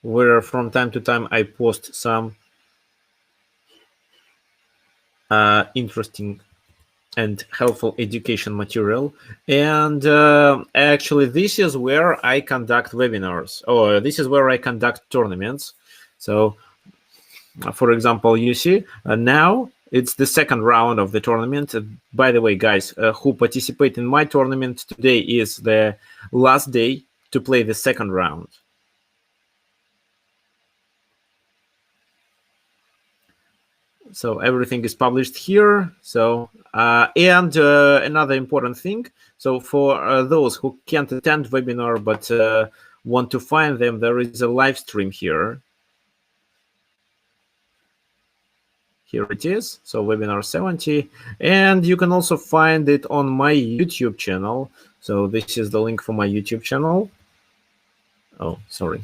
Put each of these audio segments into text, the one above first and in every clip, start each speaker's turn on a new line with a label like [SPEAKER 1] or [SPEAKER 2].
[SPEAKER 1] where from time to time I post some interesting and helpful education material. And actually, this is where I conduct webinars, or this is where I conduct tournaments. So, for example, you see now it's the second round of the tournament. By the way, guys, who participate in my tournament, today is the last day to play the second round. So everything is published here. So and another important thing. So for those who can't attend webinar but want to find them, there is a live stream here. Here it is. So webinar 70, and you can also find it on my YouTube channel. So this is the link for my YouTube channel. Oh, sorry.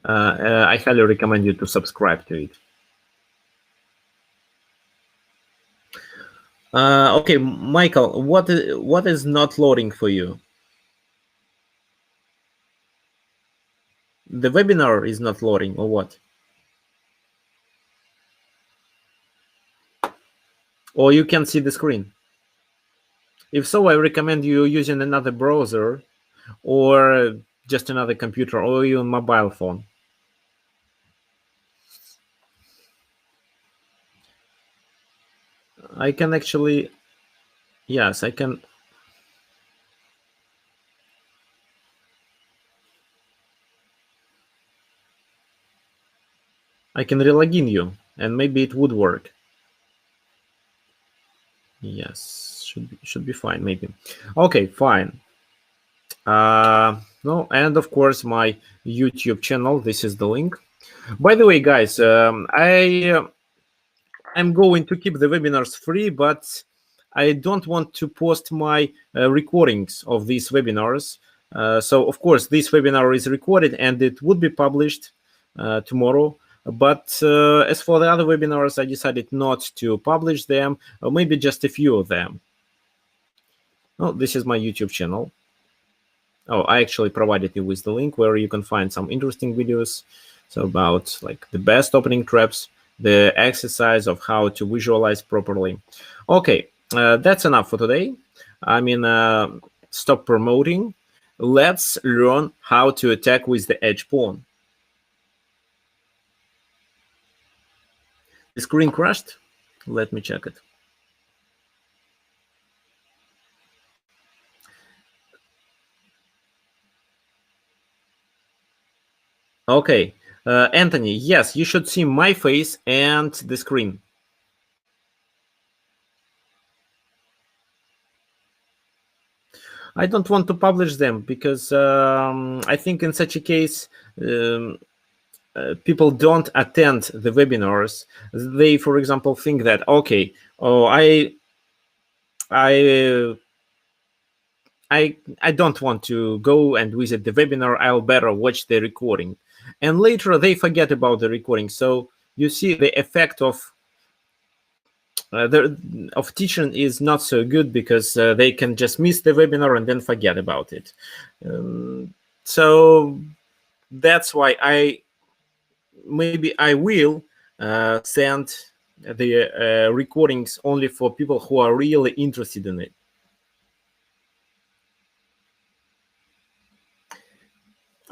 [SPEAKER 1] I highly recommend you to subscribe to it. Okay, Michael, what is not loading for you? The webinar is not loading, or what? Or you can see the screen? If so, I recommend you using another browser or just another computer or your mobile phone. I can actually, yes, I can. I can relogin you, and maybe it would work. Yes, should be fine, maybe. Okay, fine. No, and of course my YouTube channel. This is the link. By the way, guys, I'm going to keep the webinars free, but I don't want to post my recordings of these webinars. So of course, this webinar is recorded and it would be published tomorrow. But as for the other webinars, I decided not to publish them, or maybe just a few of them. Oh, this is my YouTube channel. Oh, I actually provided you with the link where you can find some interesting videos. So about like the best opening traps, the exercise of how to visualize properly. Okay, that's enough for today. I mean, stop promoting. Let's learn how to attack with the edge pawn. The screen crashed. Let me check it. Okay, Anthony, yes, you should see my face and the screen. I don't want to publish them because I think in such a case, people don't attend the webinars. They, for example, think that, okay, oh, I don't want to go and visit the webinar. I'll better watch the recording. And later they forget about the recording. So you see the effect of teaching is not so good because they can just miss the webinar and then forget about it. So that's why maybe I will send the recordings only for people who are really interested in it.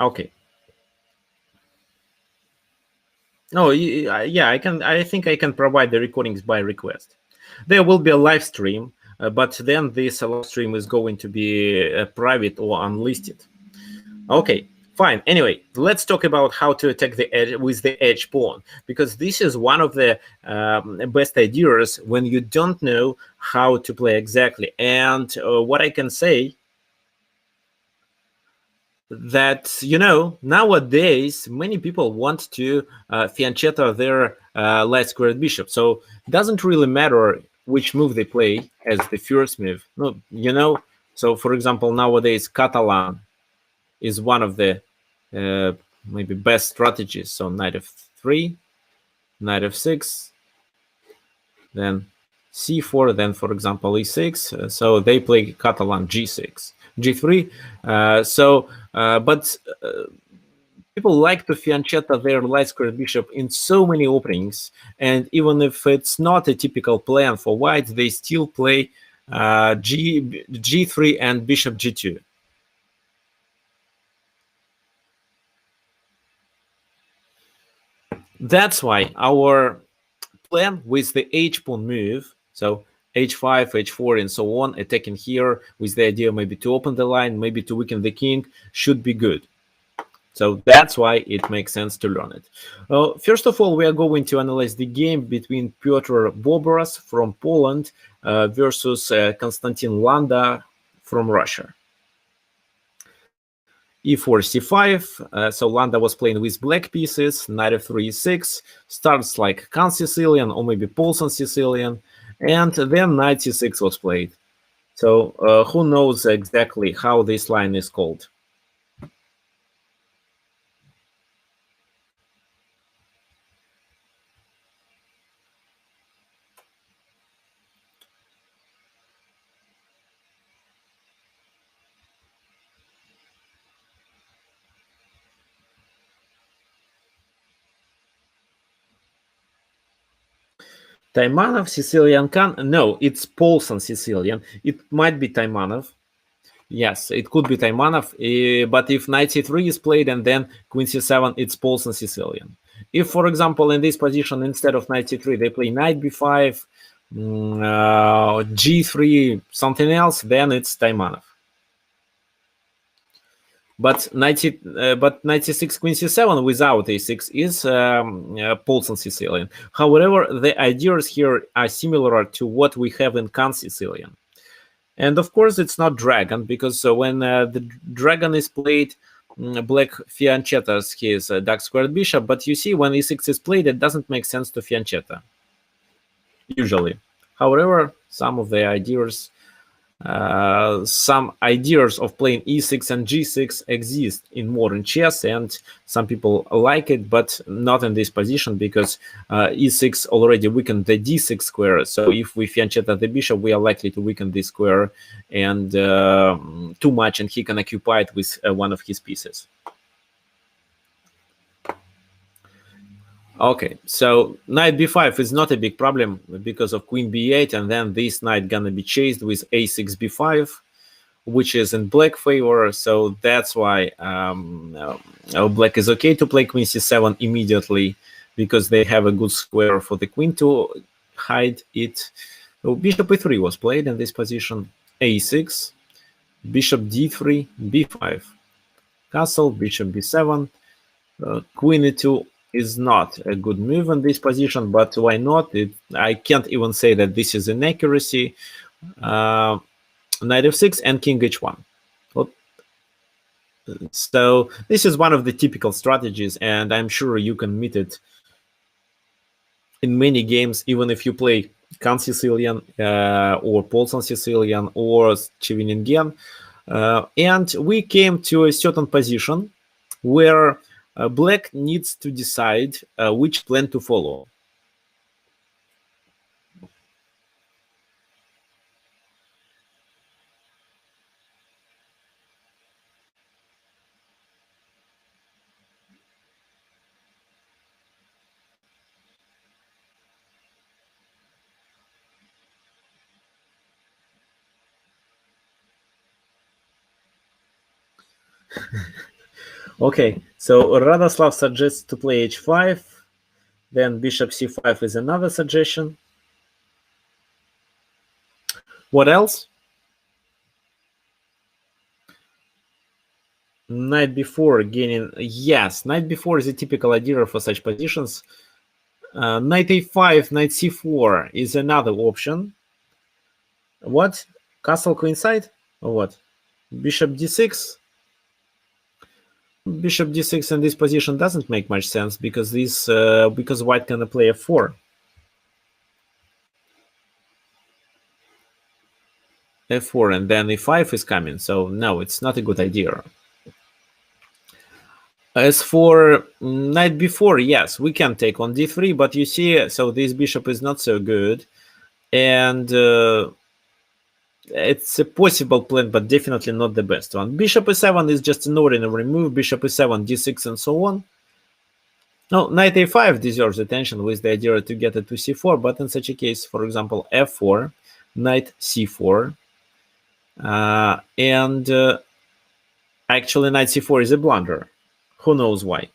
[SPEAKER 1] Okay. No, yeah, I think I can provide the recordings by request. There will be a live stream, but then this live stream is going to be private or unlisted. Okay, fine. Anyway, let's talk about how to attack the edge with the edge pawn, because this is one of the best ideas when you don't know how to play exactly. And what I can say that, you know, nowadays many people want to fianchetto their light squared bishop, so it doesn't really matter which move they play as the first move. No, you know, so for example, nowadays Catalan is one of the maybe best strategies. So knight f3, knight f6, then c4, then for example e6. So they play Catalan g6, g3. But people like to fiancetta their light squared bishop in so many openings, and even if it's not a typical plan for white, they still play g3 and bishop g2. That's why our plan with the h-pawn move, so h5, h4, and so on, attacking here with the idea maybe to open the line, maybe to weaken the king, should be good. So that's why it makes sense to learn it. First of all, we are going to analyze the game between Piotr Boboras from Poland versus Konstantin Landa from Russia. e4, c5. So Landa was playing with black pieces. Knight f3, e6. Starts like Kan Sicilian or maybe Polson Sicilian. And then knight c6 was played. So who knows exactly how this line is called? Taimanov, Sicilian Kan? No, it's Polson Sicilian. It might be Taimanov. Yes, it could be Taimanov, but if knight c3 is played and then queen c7, it's Polson Sicilian. If, for example, in this position, instead of knight c3, they play knight b5, g3, something else, then it's Taimanov. But knight c6, queen c7 without a6 is Polson Sicilian. However, the ideas here are similar to what we have in Kan Sicilian. And of course, it's not dragon, because when the dragon is played, black fianchettas his dark squared bishop. But you see, when e6 is played, it doesn't make sense to fianchetta, usually. However, some of the ideas, some ideas of playing e6 and g6 exist in modern chess, and some people like it, but not in this position, because e6 already weakened the d6 square. So if we fianchetta the bishop, we are likely to weaken this square and too much, and he can occupy it with one of his pieces. Okay, so knight b5 is not a big problem because of queen b8, and then this knight gonna be chased with a6 b5, which is in black favor. So that's why black is okay to play queen c7 immediately, because they have a good square for the queen to hide it. So bishop e3 was played in this position. a6, bishop d3, b5, castle, bishop b7, queen e2 is not a good move in this position, but why not? I can't even say that this is inaccuracy. Knight f6 and king h1. So this is one of the typical strategies, and I'm sure you can meet it in many games, even if you play Kan Sicilian or Polson Sicilian or Cheveningen. And we came to a certain position where black needs to decide which plan to follow. Okay, so Radoslav suggests to play h5, then bishop c5 is another suggestion. What else? Knight b4 gaining. Yes, knight b4 is a typical idea for such positions. Knight a5, knight c4 is another option. What? Castle queenside or what? Bishop d6. Bishop d6 in this position doesn't make much sense, because because white can play f4. f4 and then e5 is coming, so no, it's not a good idea. As for knight b4, yes, we can take on d3, but you see, so this bishop is not so good, and it's a possible plan, but definitely not the best one. Bishop e7 is just an ordinary move. Bishop e7, d6, and so on. No, knight a5 deserves attention with the idea to get it to c4, but in such a case, for example, f4, knight c4, and actually knight c4 is a blunder. Who knows why?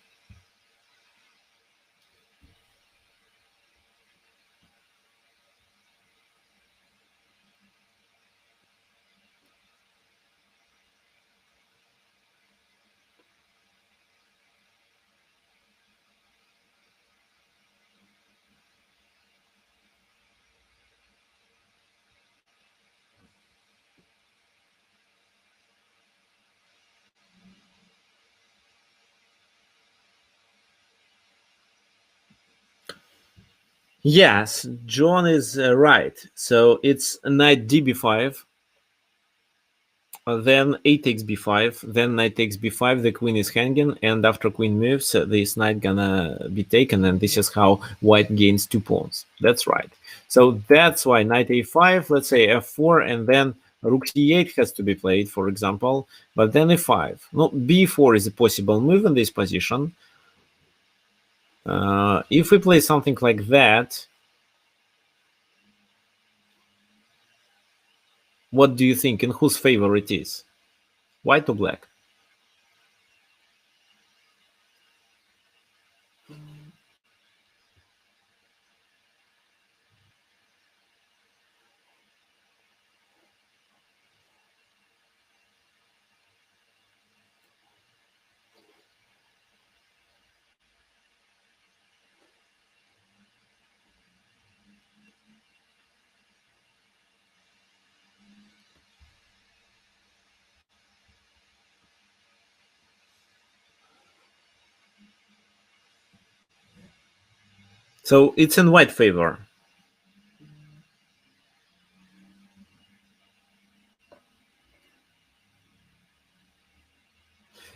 [SPEAKER 1] Yes, John is right. So it's knight db5, then a takes b5, then knight takes b5, the queen is hanging, and after queen moves, this knight gonna be taken, and this is how white gains 2 pawns. That's right. So that's why knight a5, let's say f4, and then rook c8 has to be played, for example, but then a5. No, b4 is a possible move in this position. If we play something like that, what do you think? In whose favor it is? White or black? So it's in white favor.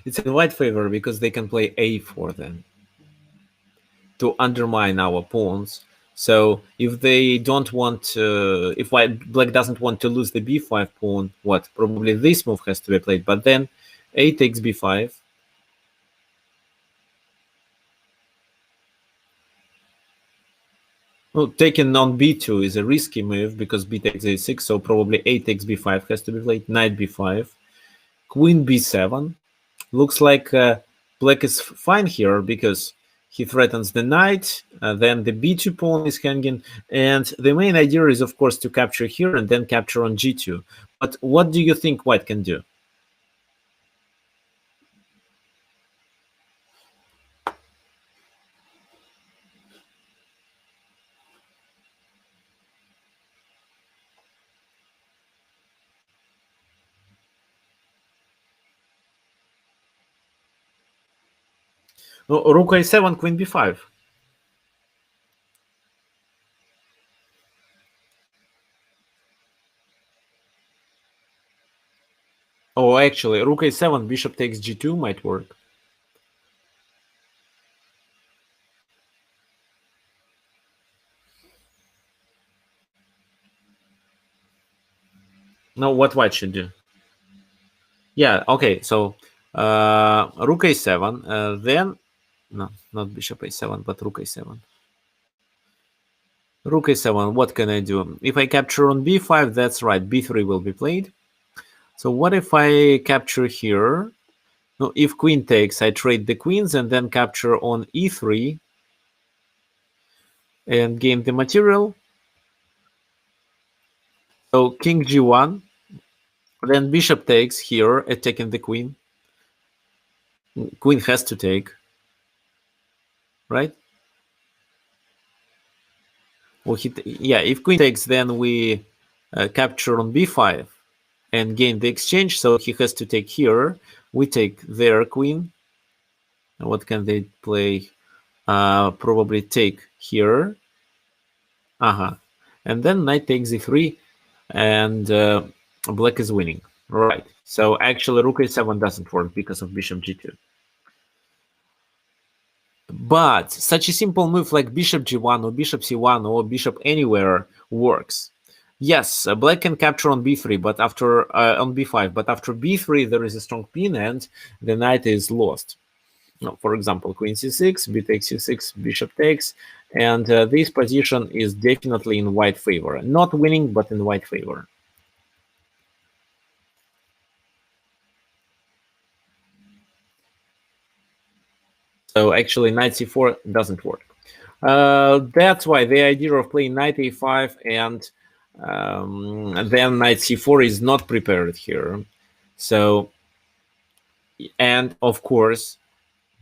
[SPEAKER 1] It's in white favor because they can play a4 then to undermine our pawns. So if they don't want, if black doesn't want to lose the b5 pawn, what? Probably this move has to be played. But then a takes b5. Well, taking on b2 is a risky move because b takes a6. So probably a takes b5 has to be played. Knight b5, queen b7. Looks like black is fine here because he threatens the knight, then the b2 pawn is hanging, and the main idea is, of course, to capture here and then capture on g2. But what do you think white can do? Rook a7, queen b5. Oh, actually, rook a7, bishop takes g2 might work. Now, what white should do? Yeah, okay, so rook a7, then, no, not bishop a7, but rook a7. Rook a7, what can I do? If I capture on b5, that's right, b3 will be played. So what if I capture here? No, if queen takes, I trade the queens and then capture on e3 and gain the material. So king g1, then bishop takes here, attacking the queen. Queen has to take, right? Well, yeah, if queen takes, then we capture on b5 and gain the exchange. So he has to take here. We take their queen. What can they play? Probably take here. And then knight takes e3, and black is winning. Right. So actually, rook a7 doesn't work because of bishop g2. But such a simple move like bishop g1 or bishop c1 or bishop anywhere works. Yes, black can capture on b3, but after on b5, but after b3 there is a strong pin and the knight is lost. No, for example, queen c6, b takes c6, bishop takes, and this position is definitely in white favor. Not winning, but in white favor. So actually knight c4 doesn't work. That's why the idea of playing knight a5 and then knight c4 is not prepared here. So, and of course,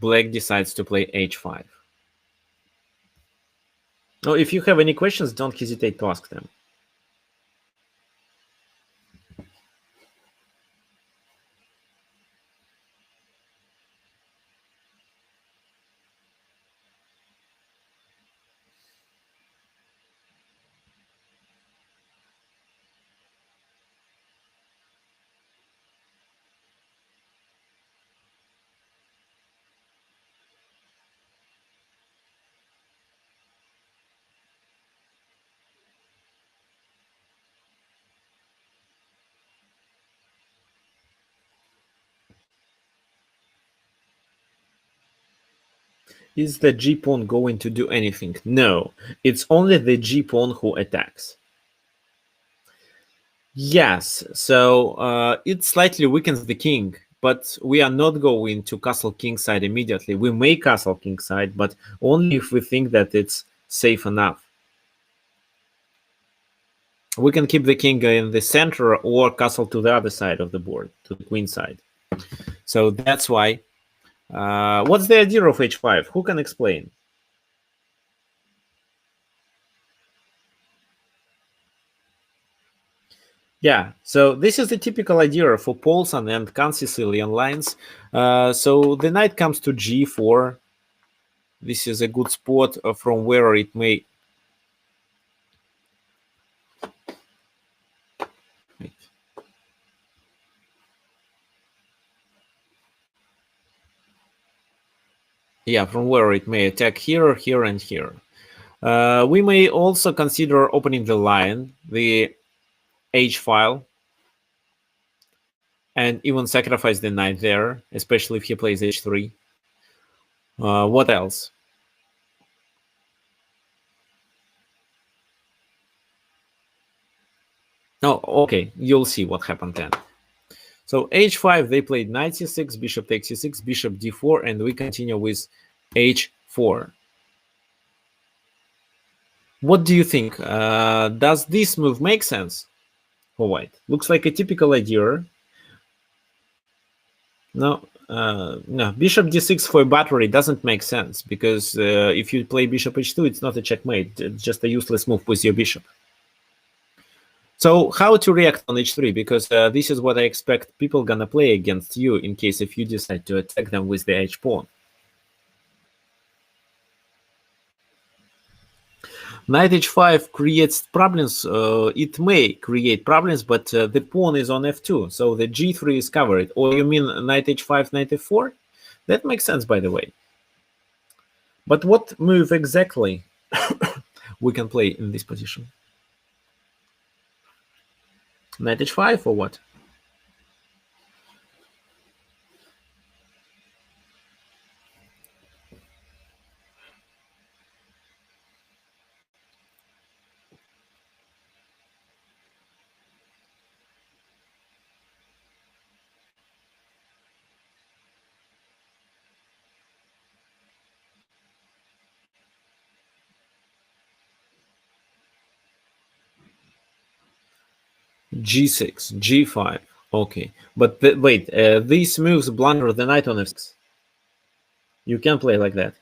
[SPEAKER 1] black decides to play h5. Now, if you have any questions, don't hesitate to ask them. Is the g-pawn going to do anything? No, it's only the g-pawn who attacks. Yes, so it slightly weakens the king, but we are not going to castle kingside immediately. We may castle kingside, but only if we think that it's safe enough. We can keep the king in the center or castle to the other side of the board, to the queen side. So that's why. What's the idea of h5? Who can explain? Yeah, so this is the typical idea for Paulson and Can-Sicilian lines. So the knight comes to g4. This is a good spot from where it may... Yeah, from where it may attack here, here, and here. We may also consider opening the line, the H file, and even sacrifice the knight there, especially if he plays h3. What else? Oh, okay, you'll see what happened then. So h5, they played knight c6, bishop takes c6, bishop d4, and we continue with h4. What do you think? Does this move make sense for white? Looks like a typical idea. No, no. Bishop d6 for a battery doesn't make sense because if you play bishop h2, it's not a checkmate. It's just a useless move with your bishop. So how to react on h3? Because this is what I expect people gonna play against you in case if you decide to attack them with the h-pawn. Knight h5 creates problems. It may create problems, but the pawn is on f2, so the g3 is covered. Or you mean knight h5, knight f4? That makes sense, by the way. But what move exactly we can play in this position? Knight h5 or what? g6, g5. Okay, but wait, these moves blunder the knight on f6. You can play like that.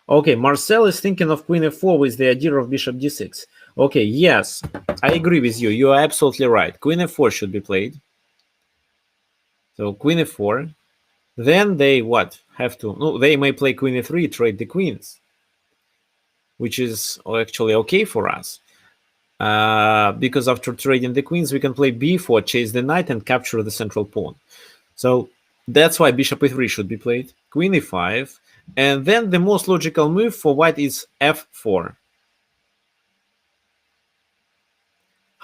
[SPEAKER 1] Okay, Marcel is thinking of queen f4 with the idea of bishop d6. Okay, yes, I agree with you. You are absolutely right. Queen f4 should be played. So queen f4. Then they what? Have to... No, they may play queen e3, trade the queens, which is actually okay for us. Because after trading the queens, we can play b4, chase the knight, and capture the central pawn. So that's why bishop e3 should be played. Queen e5. And then the most logical move for white is f4.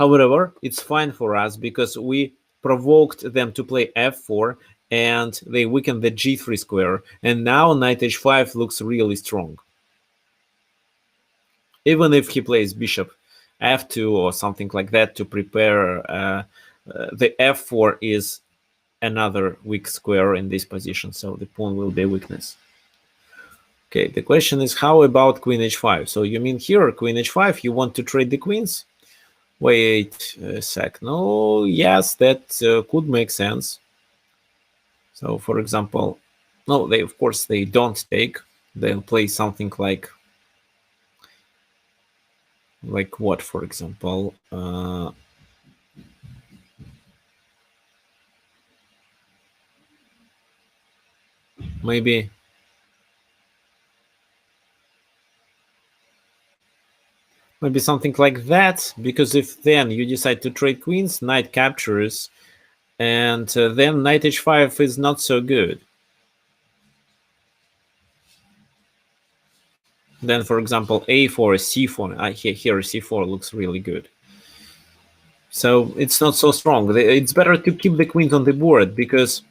[SPEAKER 1] However, it's fine for us because we provoked them to play f4 and they weakened the g3 square, and now knight h5 looks really strong. Even if he plays bishop f2 or something like that to prepare, the f4 is another weak square in this position, so the pawn will be a weakness. Okay, the question is, how about queen h5? So you mean here, queen h5, you want to trade the queens? Wait a sec. No, yes, that could make sense. So, for example, no, they of course they don't take. They'll play something like what, for example? Maybe something like that, because if then you decide to trade queens, knight captures, and then knight h5 is not so good. Then, for example, a4, c4, here c4 looks really good. So it's not so strong. It's better to keep the queen on the board, because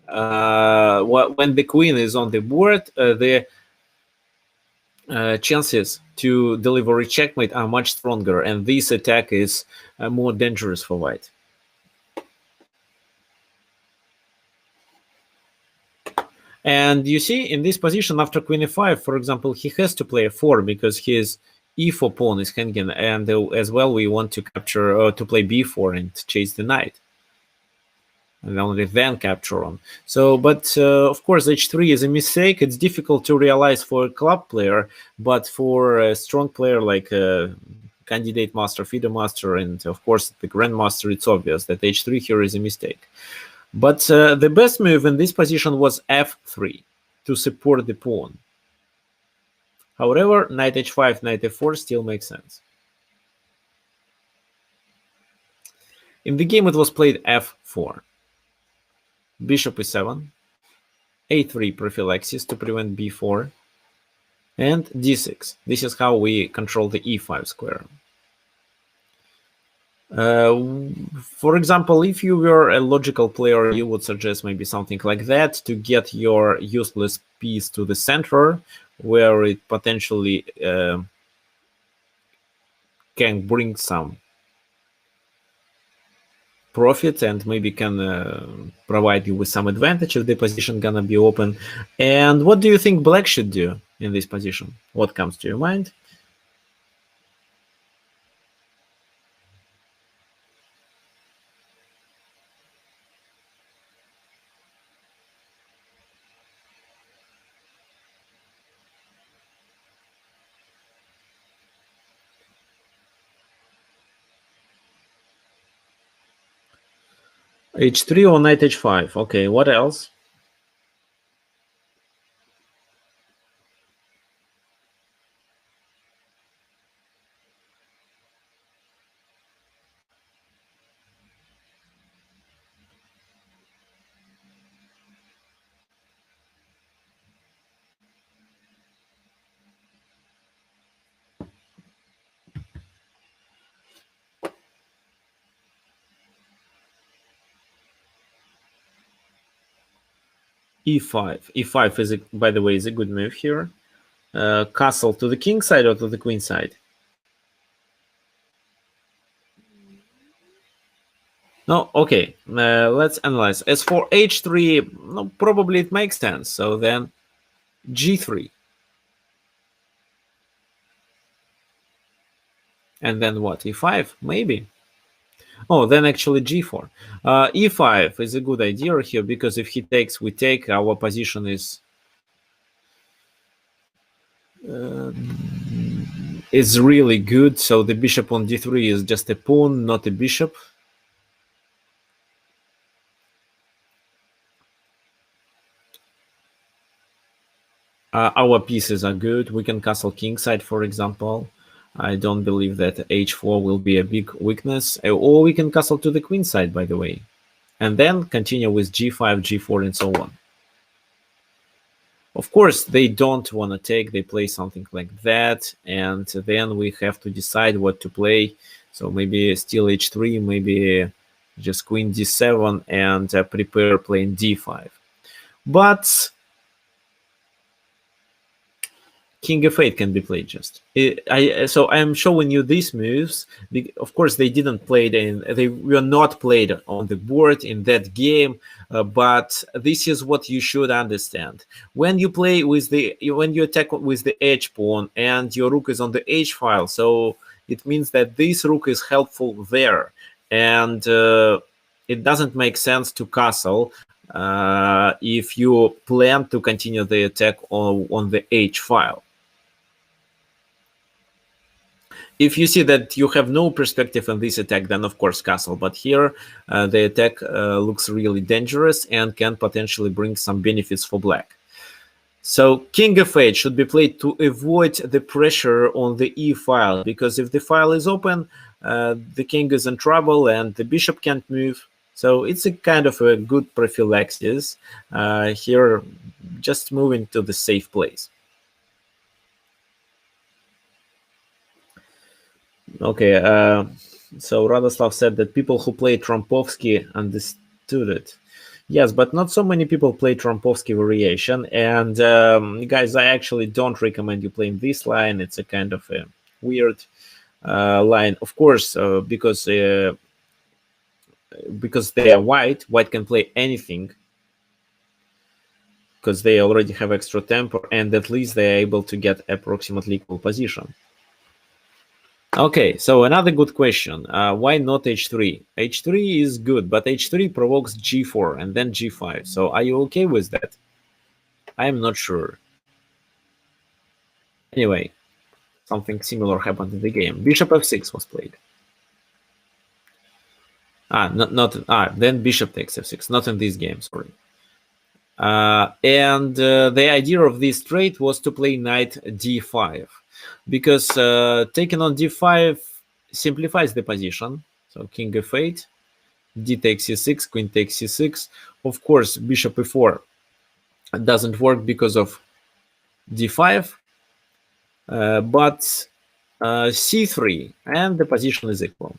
[SPEAKER 1] when the queen is on the board, the chances to deliver a checkmate are much stronger, and this attack is more dangerous for white. And you see, in this position, after queen e5, for example, he has to play a4 because his e4 pawn is hanging, and as well we want to capture, to play b4 and chase the knight, and only then capture on. So, but of course, h3 is a mistake. It's difficult to realize for a club player, but for a strong player like candidate master, FIDE master, and of course the grandmaster, it's obvious that h3 here is a mistake. But the best move in this position was f3 to support the pawn. However, knight h5, knight f4 still makes sense. In the game, it was played f4, bishop e7, a3 prophylaxis to prevent b4, and d6. This is how we control the e5 square. For example, if you were a logical player, you would suggest maybe something like that to get your useless piece to the center, where it potentially can bring some profit and maybe can provide you with some advantage if the position gonna be open. And what do you think black should do in this position? What comes to your mind? h3 or knight h5. Okay, what else? e5. e5 is, by the way, is a good move here. Castle to the king side or to the queen side? No, okay, let's analyze. As for h3, no, probably it makes sense. So then g3. And then what, e5? Maybe. Oh, then actually g4. e5 is a good idea here, because if he takes, we take, our position is really good. So the bishop on d3 is just a pawn, not a bishop. Our pieces are good. We can castle kingside, for example. I don't believe that h4 will be a big weakness. Or we can castle to the queen side, by the way. And then continue with g5, g4, and so on. Of course, they don't want to take. They play something like that. And then we have to decide what to play. So maybe still h3, maybe just queen d7 and prepare playing d5. But king f8 can be played just. So I'm showing you these moves. Of course, they didn't play they were not played on the board in that game, but this is what you should understand. When you play with when you attack with the h pawn and your rook is on the h file, so it means that this rook is helpful there, and it doesn't make sense to castle if you plan to continue the attack on the h file. If you see that you have no perspective on this attack, then of course castle. But here the attack looks really dangerous and can potentially bring some benefits for black. So king f8 should be played to avoid the pressure on the e file, because if the file is open, the king is in trouble and the bishop can't move. So it's a kind of a good prophylaxis here, just moving to the safe place. Okay, so Radoslav said that people who play Trompovsky understood it. Yes, but not so many people play Trompovsky variation. And guys, I actually don't recommend you playing this line. It's a kind of a weird line, of course, because they are white. White can play anything because they already have extra tempo, and at least they are able to get approximately equal position. Okay, so another good question. Why not h3? h3 is good, but h3 provokes g4 and then g5. So are you okay with that? I'm not sure. Anyway, something similar happened in the game. Bishop f6 was played. Then bishop takes f6. Not in this game, sorry. And the idea of this trade was to play knight d5, because taking on d5 simplifies the position. So king f8, d takes c6, queen takes c6. Of course, bishop e4 doesn't work because of d5, but c3, and the position is equal.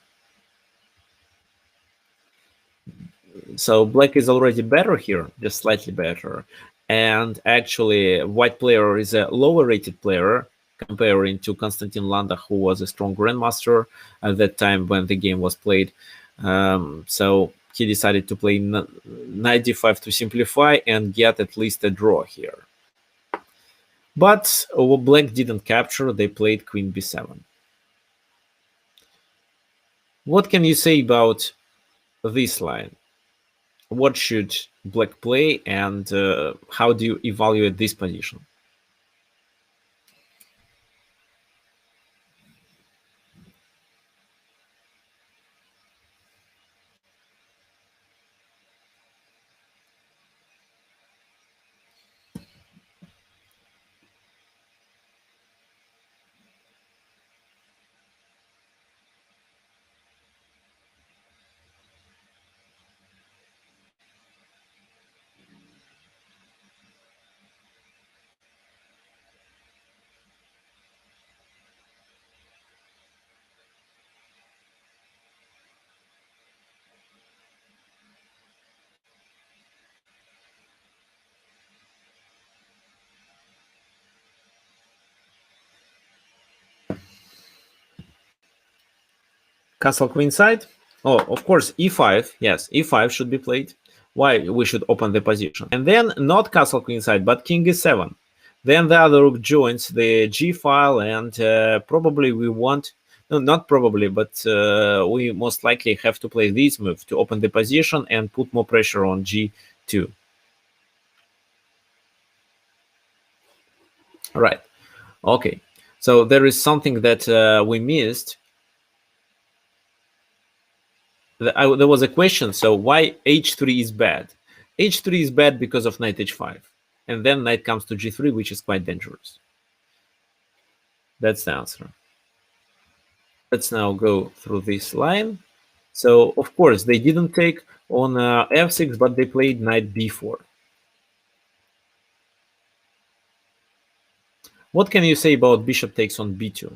[SPEAKER 1] So black is already better here, just slightly better. And actually, white player is a lower rated player comparing to Konstantin Landa, who was a strong grandmaster at that time when the game was played. So he decided to play knight d5 to simplify and get at least a draw here. But black didn't capture, they played queen b7. What can you say about this line? What should black play, and how do you evaluate this position? Castle queenside? Oh, of course, e5. Yes, e5 should be played. Why we should open the position? And then not castle queenside, but king e7. Then the other rook joins the g file, and probably we want, no, not probably, but we most likely have to play this move to open the position and put more pressure on g2. Right. Okay. So there is something that we missed. There was a question. So why h3 is bad? h3 is bad because of knight h5, and then knight comes to g3, which is quite dangerous. That's the answer. Let's now go through this line. So of course they didn't take on f6, but they played knight b4. What can you say about bishop takes on b2?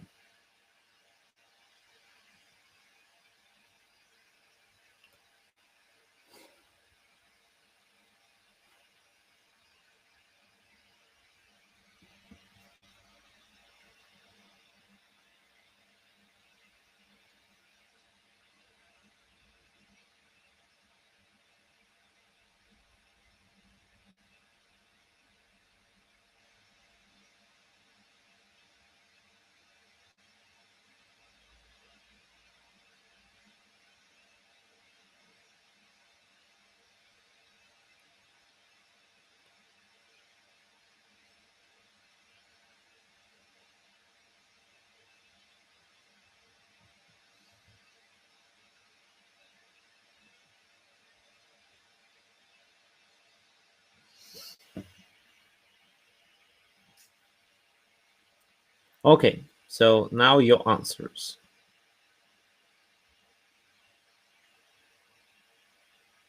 [SPEAKER 1] Okay, so now your answers.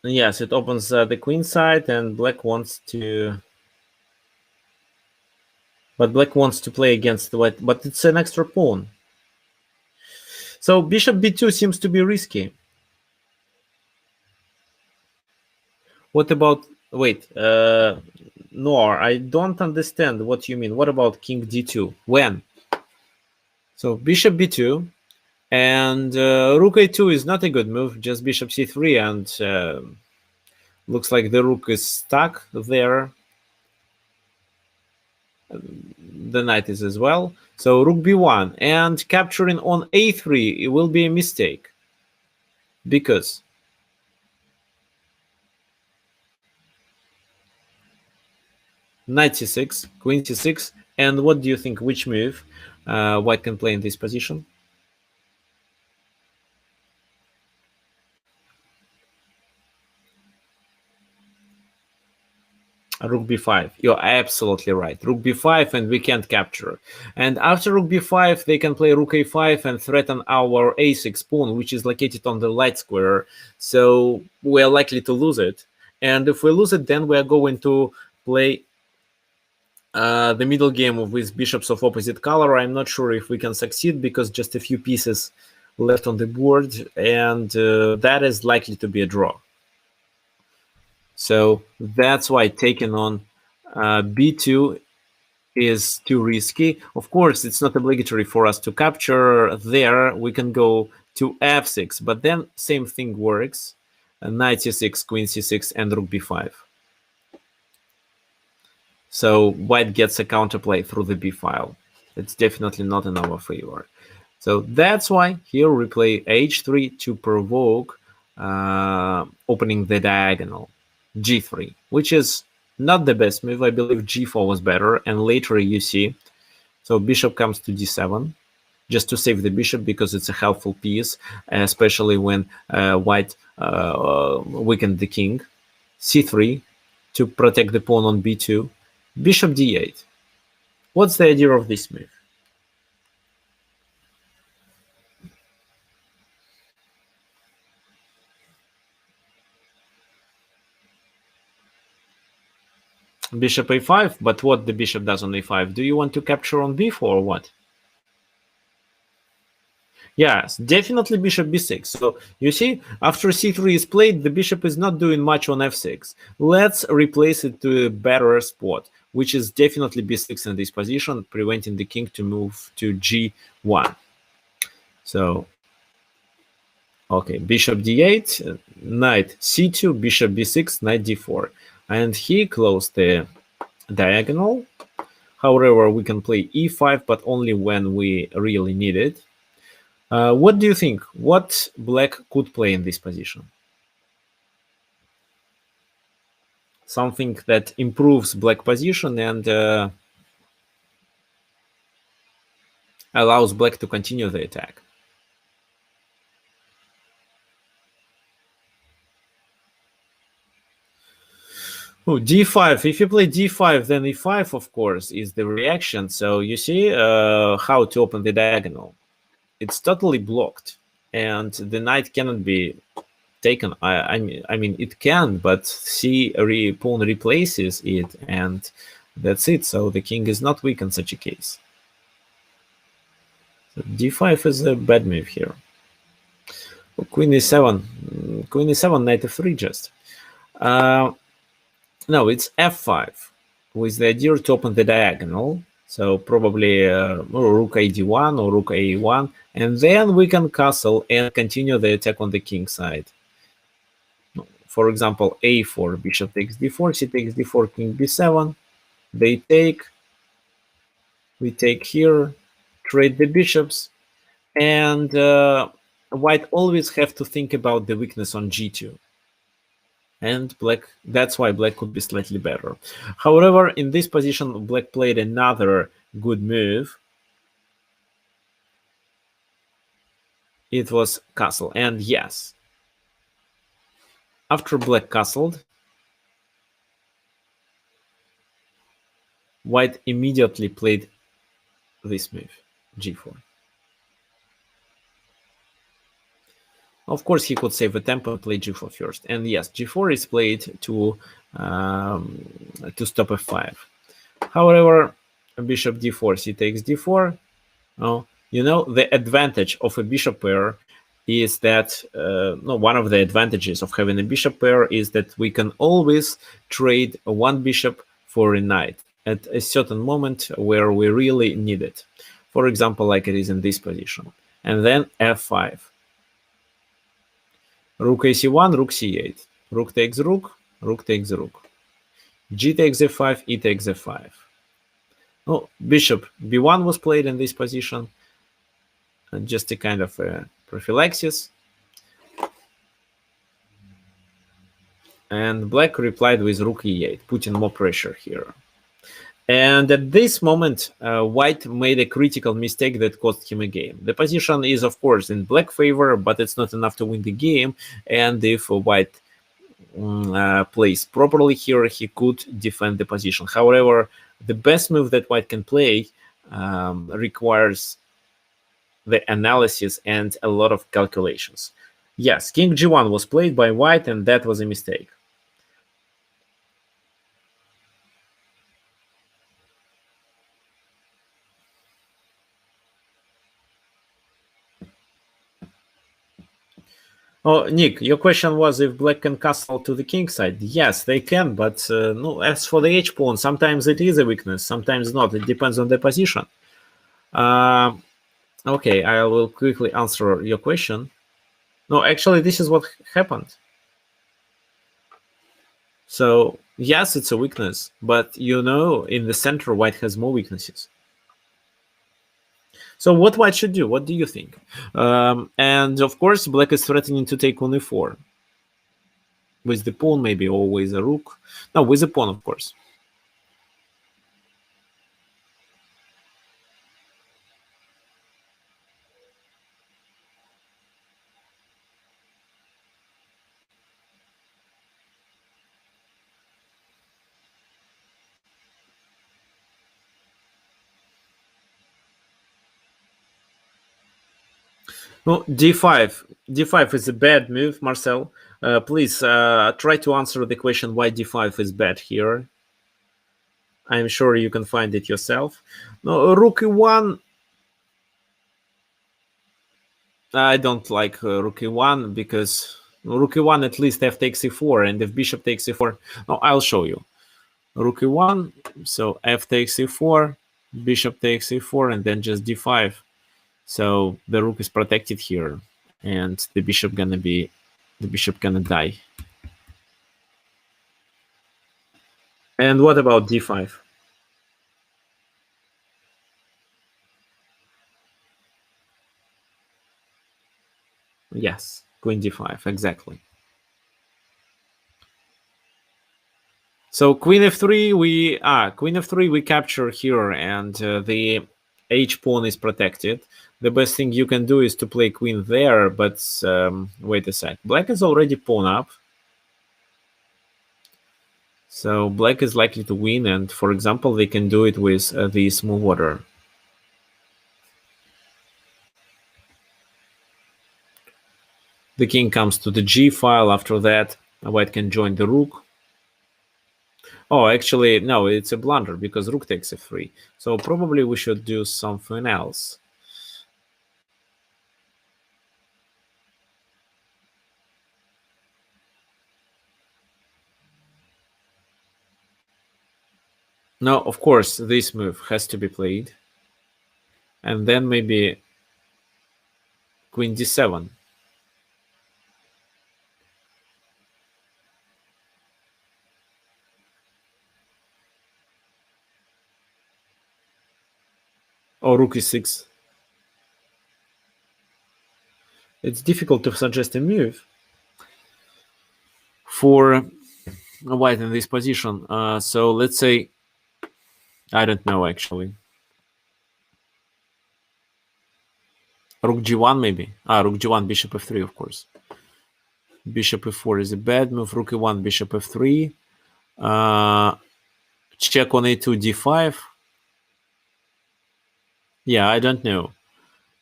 [SPEAKER 1] Yes, it opens the queen side, and black wants to. But black wants to play against white, but it's an extra pawn. So bishop b2 seems to be risky. What about wait? Noir, I don't understand what you mean. What about king d2? When? So bishop b2 and rook a2 is not a good move. Just bishop c3 and looks like the rook is stuck there. The knight is as well. So rook b1 and capturing on a3 it will be a mistake because knight c6, queen c6, and what do you think? Which move white can play in this position? Rook b5. You're absolutely right. Rook b5 and we can't capture. And after rook b5, they can play rook a5 and threaten our a6 pawn, which is located on the light square. So we're likely to lose it. And if we lose it, then we're going to play the middle game with bishops of opposite color. I'm not sure if we can succeed because just a few pieces left on the board, and that is likely to be a draw. So that's why taking on b2 is too risky. Of course, it's not obligatory for us to capture there. We can go to f6, but then same thing works. Knight c6, queen c6, and rook b5. So white gets a counterplay through the b file. It's definitely not in our favor. So that's why here we play h3 to provoke opening the diagonal, g3, which is not the best move. I believe g4 was better, and later you see. So bishop comes to d7, just to save the bishop because it's a helpful piece, especially when white weakened the king. c3 to protect the pawn on b2. Bishop d8. What's the idea of this move? Bishop a5, but what the bishop does on a5? Do you want to capture on b4 or what? Yes, definitely bishop b6. So you see, after c3 is played, the bishop is not doing much on f6. Let's replace it to a better spot, which is definitely b6 in this position, preventing the king to move to g1. So, okay, bishop d8, knight c2, bishop b6, knight d4. And he closed the diagonal. However, we can play e5, but only when we really need it. What do you think? What black could play in this position? Something that improves black position and allows black to continue the attack. Oh, d5. If you play d5, then e5, of course, is the reaction. So you see how to open the diagonal. It's totally blocked, and the knight cannot be taken. I mean, it can, but pawn replaces it, and that's it. So the king is not weak in such a case. So d5 is a bad move here. Queen e7, queen e7, knight f3 just. No, it's f5 with the idea to open the diagonal. So probably rook a d1 or rook a1, and then we can castle and continue the attack on the king side. For example, a4, bishop takes d4, c takes d4, king b7. They take, we take here, trade the bishops, and white always have to think about the weakness on g2. And black, that's why black could be slightly better. However, in this position, black played another good move. It was castle, and yes, after black castled, white immediately played this move. g4. Of course, he could save the tempo and play g4 first. And yes, g4 is played to stop f5. However, bishop d4, c takes d4. Oh, you know, the advantage of a bishop pair is that no, one of the advantages of having a bishop pair is that we can always trade one bishop for a knight at a certain moment where we really need it. For example, like it is in this position. And then f5. Rook ac1, rook c8. Rook takes rook, rook takes rook. G takes f5, e takes f5. Oh, bishop b1 was played in this position. And just a kind of prophylaxis. And black replied with rook e8, putting more pressure here. And at this moment, white made a critical mistake that cost him a game. The position is, of course, in black favor, but it's not enough to win the game. And if white plays properly here, he could defend the position. However, the best move that white can play requires the analysis and a lot of calculations. Yes, king g1 was played by white, and that was a mistake. Oh, Nick, your question was if black can castle to the king side. Yes, they can, but no. As for the h-pawn, sometimes it is a weakness, sometimes not. It depends on the position. Okay, I will quickly answer your question. No, actually, this is what happened. So, yes, it's a weakness, but you know, in the center, white has more weaknesses. So what white should do? What do you think? And of course, black is threatening to take on e4. With the pawn, maybe, or with a rook. No, with the pawn, of course. No, d5. d5 is a bad move, Marcel. Please try to answer the question why d5 is bad here. I'm sure you can find it yourself. No, rook e1. I don't like rook e1 because rook e1 at least f takes e4, and if bishop takes e4, no, I'll show you. Rook e1, so f takes e4, bishop takes e4, and then just d5. So the rook is protected here, and the bishop gonna die. And what about d5? Yes, queen d5, exactly. So queen f3, we capture here, and the h pawn is protected. The best thing you can do is to play queen there, but wait a sec. Black is already pawn up. So black is likely to win, and for example, they can do it with this move order. The king comes to the g file. After that, white can join the rook. Oh, actually, no, it's a blunder because rook takes f3. So probably we should do something else. No, of course, this move has to be played. And then maybe queen d7. Or rook e6. It's difficult to suggest a move for white in this position. So let's say, I don't know actually. Rook g1 maybe. Rook g1, bishop f3, of course. Bishop e4 is a bad move. Rook e1, bishop f3. Check on a2, d5. Yeah, I don't know.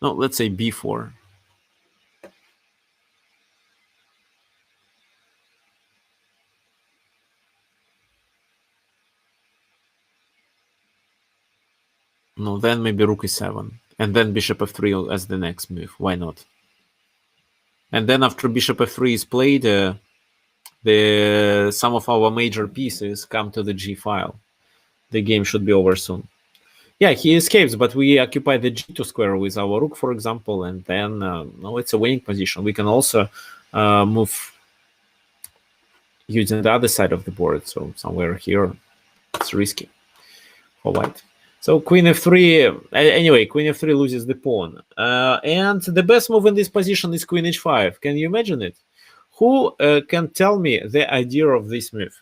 [SPEAKER 1] No, let's say b4. No, then maybe rook e7. And then bishop f3 as the next move. Why not? And then after bishop f3 is played, the some of our major pieces come to the g file. The game should be over soon. Yeah, he escapes, but we occupy the g2 square with our rook, for example, and then no, it's a winning position. We can also move using the other side of the board, so somewhere here. It's risky for white. So queen f3. Anyway, queen f3 loses the pawn, and the best move in this position is queen h5. Can you imagine it? Who can tell me the idea of this move?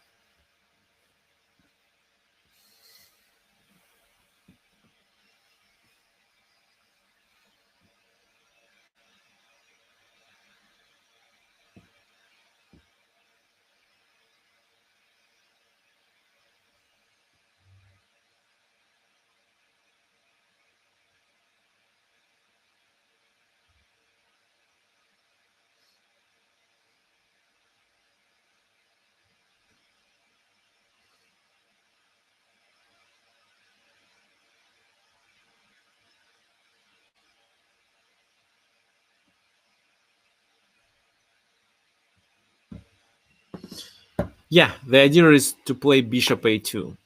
[SPEAKER 1] Yeah, the idea is to play bishop a2.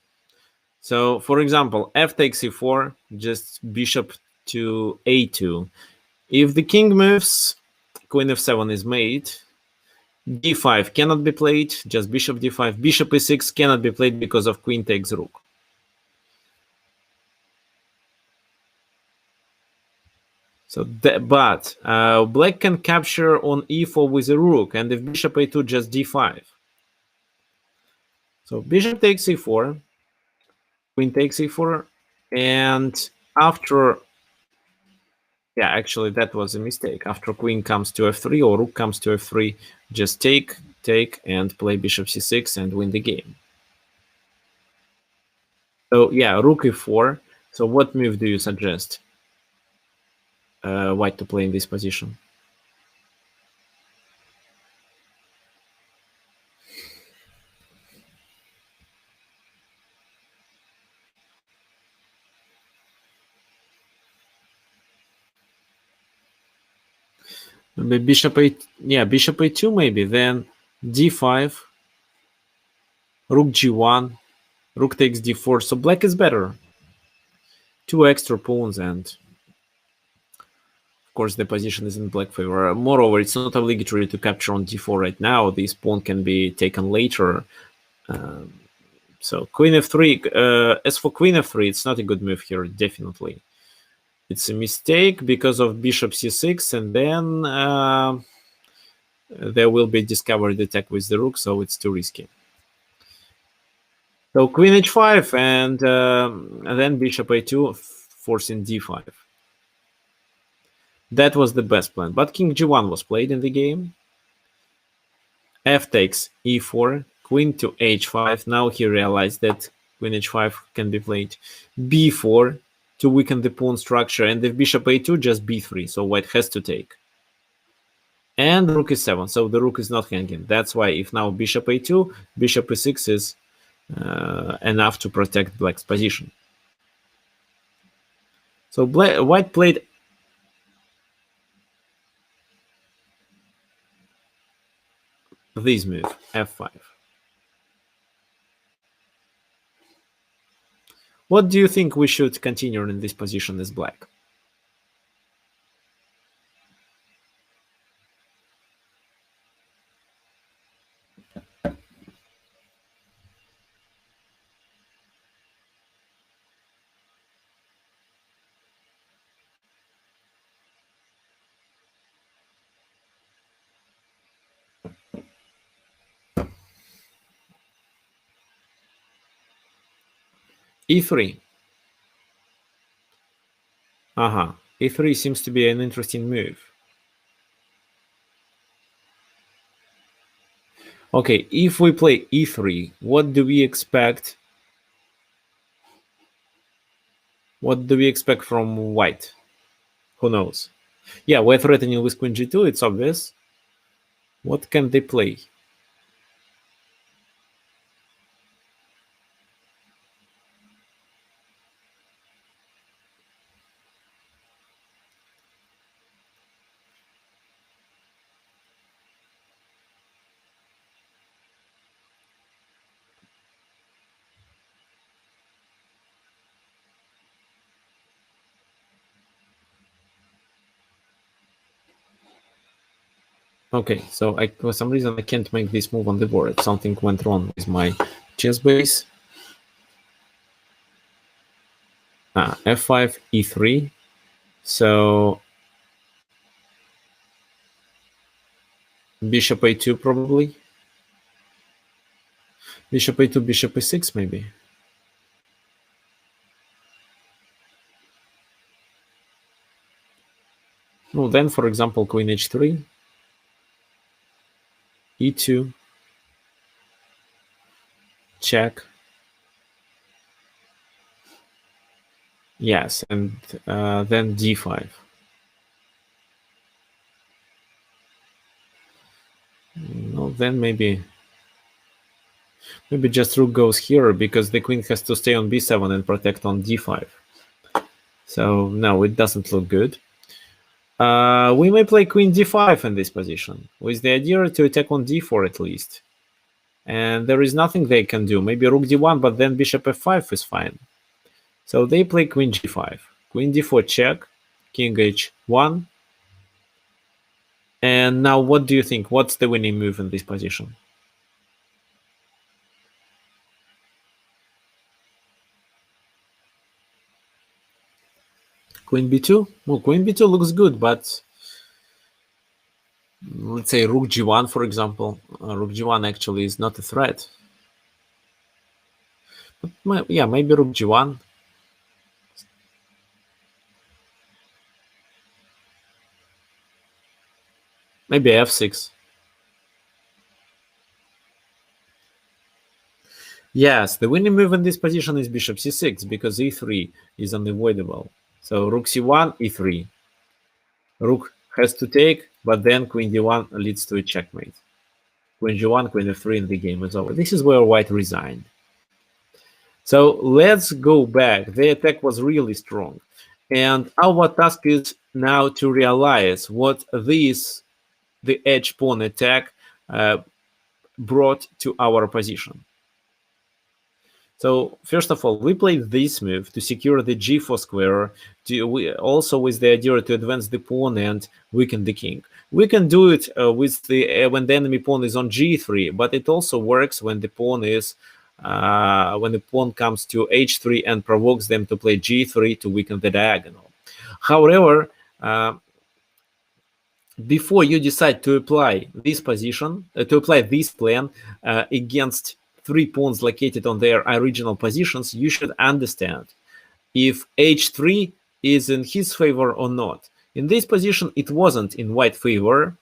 [SPEAKER 1] So, for example, f takes e4, just bishop to a2. If the king moves, queen f7 is made. d5 cannot be played, just bishop d5. Bishop e6 cannot be played because of queen takes rook. So, but black can capture on e4 with a rook, and if bishop a2, just d5. So bishop takes e4, queen takes e4, and after, yeah, actually that was a mistake. After queen comes to f3 or rook comes to f3, just take, and play bishop c6 and win the game. So yeah, rook e4. So what move do you suggest white to play in this position? Maybe bishop a, yeah, bishop a2 maybe. Then d5, rook g1, rook takes d4. So black is better. Two extra pawns, and of course the position is in black favor. Moreover, it's not obligatory to capture on d4 right now. This pawn can be taken later. So queen f3. As for queen f3, it's not a good move here, definitely. It's a mistake because of bishop c6, and then there will be discovered attack with the rook, so it's too risky. So queen h5, and then bishop a2, forcing d5. That was the best plan, but king g1 was played in the game. F takes e4, queen to h5. Now he realized that queen h5 can be played. b4 to weaken the pawn structure, and if bishop a2, just b3. So white has to take. And rook e7. So the rook is not hanging. That's why if now bishop a2, bishop e6 is enough to protect black's position. So white played this move, f5. What do you think we should continue in this position as black? e3. e3 seems to be an interesting move. Okay, if we play e3, what do we expect What do we expect from white? Who knows? Yeah, we're threatening with queen g2, it's obvious. What can they play? Okay, so for some reason I can't make this move on the board. Something went wrong with my chess base. F5, E3. So bishop A2 probably. Bishop A2, bishop A6 maybe. No, then for example queen H3, E2, check. Yes, and then D5. No, then maybe just rook goes here because the queen has to stay on B7 and protect on D5. So no, it doesn't look good. We may play queen D5 in this position with the idea to attack on D4 at least. And there is nothing they can do. Maybe rook D1, but then bishop F5 is fine. So they play queen G5. Queen D4 check, king H1. And now what do you think? What's the winning move in this position? Queen B2? Well, queen B2 looks good, but let's say rook G1, for example. Rook G1 actually is not a threat. But yeah, maybe rook G1. Maybe F6. Yes, the winning move in this position is bishop C6 because E3 is unavoidable. So rook C1, E3. Rook has to take, but then queen D1 leads to a checkmate. Queen G1, queen F3, and the game is over. This is where white resigned. So let's go back. The attack was really strong. And our task is now to realize what the edge pawn attack brought to our position. So first of all, we played this move to secure the g4 square, also with the idea to advance the pawn and weaken the king. We can do it with the when the enemy pawn is on g3, but it also works when the pawn is when the pawn comes to h3 and provokes them to play g3 to weaken the diagonal. However, before you decide to apply this position, to apply this plan against 3 pawns located on their original positions, you should understand if h3 is in his favor or not. In this position, it wasn't in white favor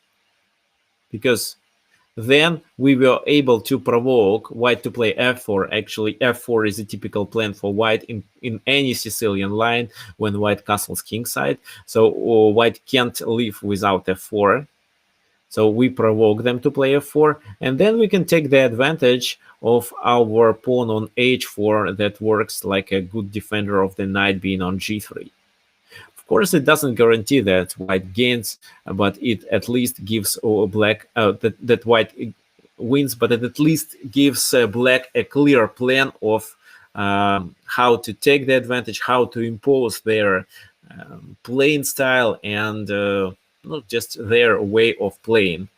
[SPEAKER 1] because then we were able to provoke white to play f4. Actually, f4 is a typical plan for white in any Sicilian line when white castles kingside. So white can't live without f4. So we provoke them to play f4, and then we can take the advantage of our pawn on h4 that works like a good defender of the knight being on g3. Of course, it doesn't guarantee that white gains, but it at least gives black that white wins, but it at least gives black a clear plan of how to take the advantage, how to impose their playing style and not just their way of playing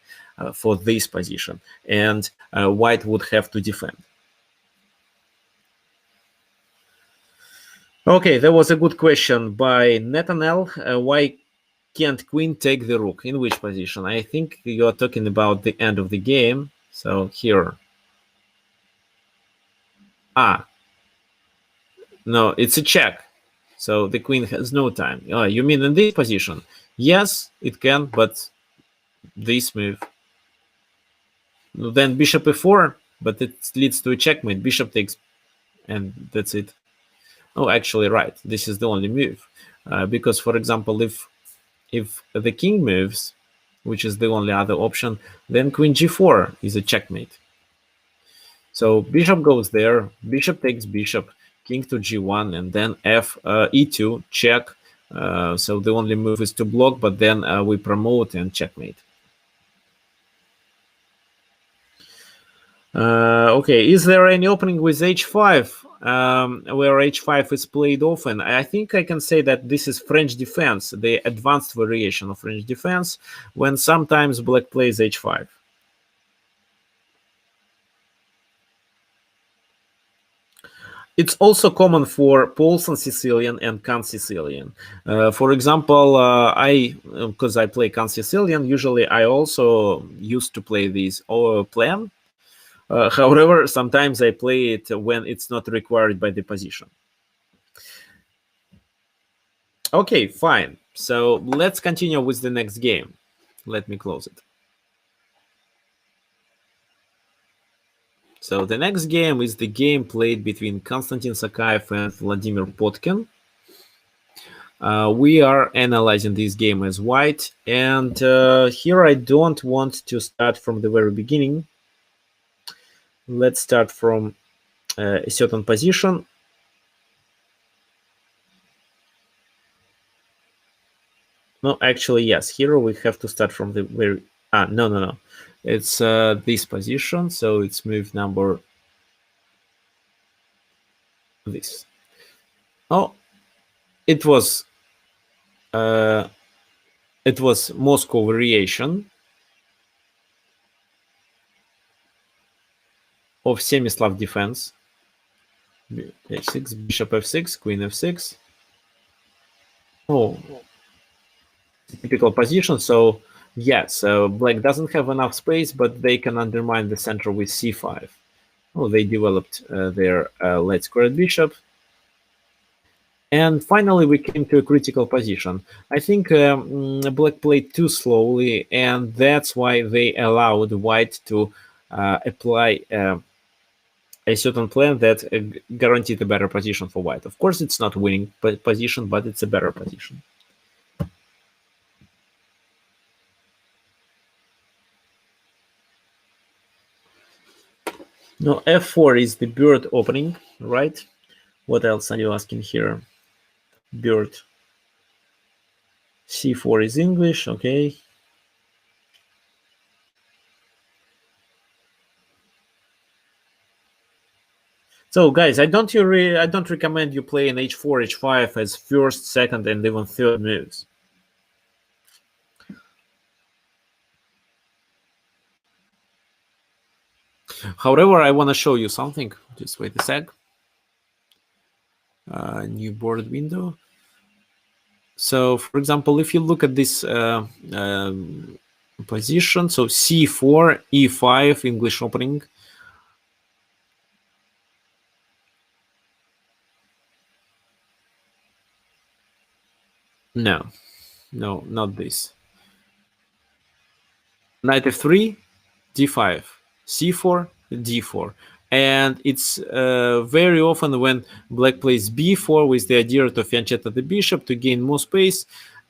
[SPEAKER 1] for this position, and white would have to defend. Okay, that was a good question by Nathaniel. Why can't queen take the rook? In which position? I think you are talking about the end of the game. So here. No, it's a check. So the queen has no time. You mean in this position? Yes, it can, but this move. Then bishop e4, but it leads to a checkmate. Bishop takes, and that's it. Oh, actually, right. This is the only move, because, for example, if the king moves, which is the only other option, then queen g4 is a checkmate. So bishop goes there, bishop takes bishop, king to g1, and then e2 check. So the only move is to block, but then we promote and checkmate. Okay, is there any opening with h5 where h5 is played often? I think I can say that this is French defense, the advanced variation of French defense, when sometimes black plays h5. It's also common for Poles and Sicilian and Can Sicilian. For example, because I play Can Sicilian, usually I also used to play this plan. However, sometimes I play it when it's not required by the position. Okay, fine. So let's continue with the next game. Let me close it. So the next game is the game played between Konstantin Sakaev and Vladimir Potkin. We are analyzing this game as white, and here I don't want to start from the very beginning. Let's start from a certain position. No, actually, yes, here we have to start from the very... no. It's this position, so it's move number this. Oh, it was Moscow variation of Semislav defense. h6, bishop f6, queen f6. Oh, typical position. So yes, black doesn't have enough space, but they can undermine the center with c5. Oh, they developed their light squared bishop. And finally, we came to a critical position. I think black played too slowly, and that's why they allowed white to apply a certain plan that guaranteed a better position for white. Of course, it's not winning position, but it's a better position. Now, f4 is the bird opening, right? What else are you asking here? Bird. c4 is English, okay. So, guys, I don't recommend you play in h4, h5 as first, second, and even third moves. However, I want to show you something. Just wait a sec. New board window. So, for example, if you look at this position, so c4, e5, English opening. No, not this. Knight f3, d5, c4, d4. And it's very often when black plays b4 with the idea to fianchetto the bishop to gain more space.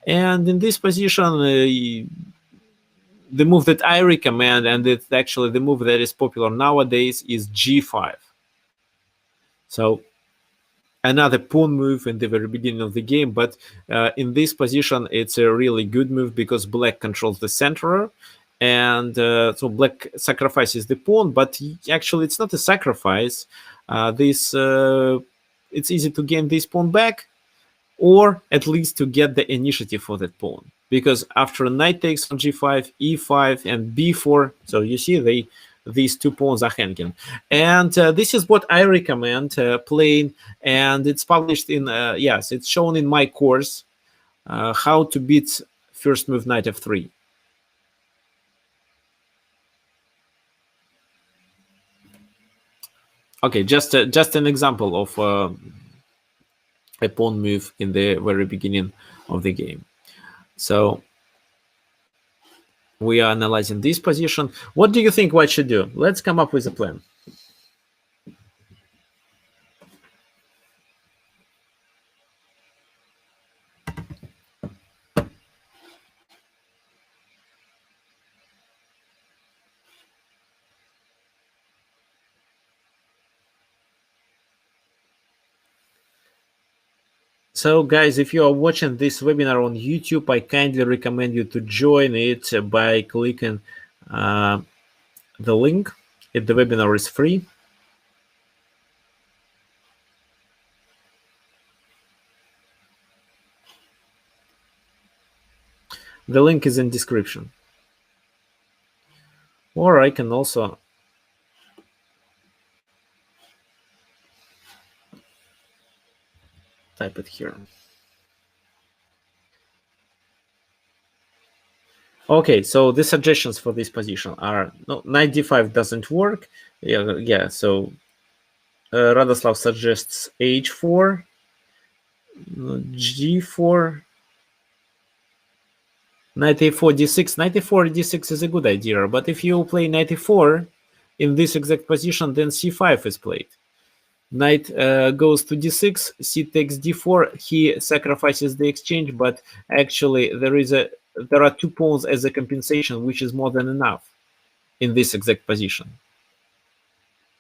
[SPEAKER 1] And in this position, the move that I recommend, and it's actually the move that is popular nowadays, is g5. So another pawn move in the very beginning of the game, but in this position, it's a really good move because black controls the center. And so black sacrifices the pawn, but actually it's not a sacrifice. It's easy to gain this pawn back, or at least to get the initiative for that pawn. Because after knight takes on g5, e5, and b4, so you see these two pawns are hanging. And this is what I recommend playing, and it's published in, yes, it's shown in my course, how to beat first move knight f3. Okay, just an example of a pawn move in the very beginning of the game. So we are analyzing this position. What do you think white should do? Let's come up with a plan. So, guys, if you are watching this webinar on YouTube, I kindly recommend you to join it by clicking uh, the link. If the webinar is free. The link is in description. Or I can also type it here. Okay, so the suggestions for this position are no, knight d5 doesn't work. Yeah. So Radoslav suggests h4, g4, knight a4, d6. Knight a4, d6 is a good idea, but if you play knight a4 in this exact position, then c5 is played. Knight goes to d6, c takes d4. He sacrifices the exchange, but actually there are 2 pawns as a compensation, which is more than enough in this exact position.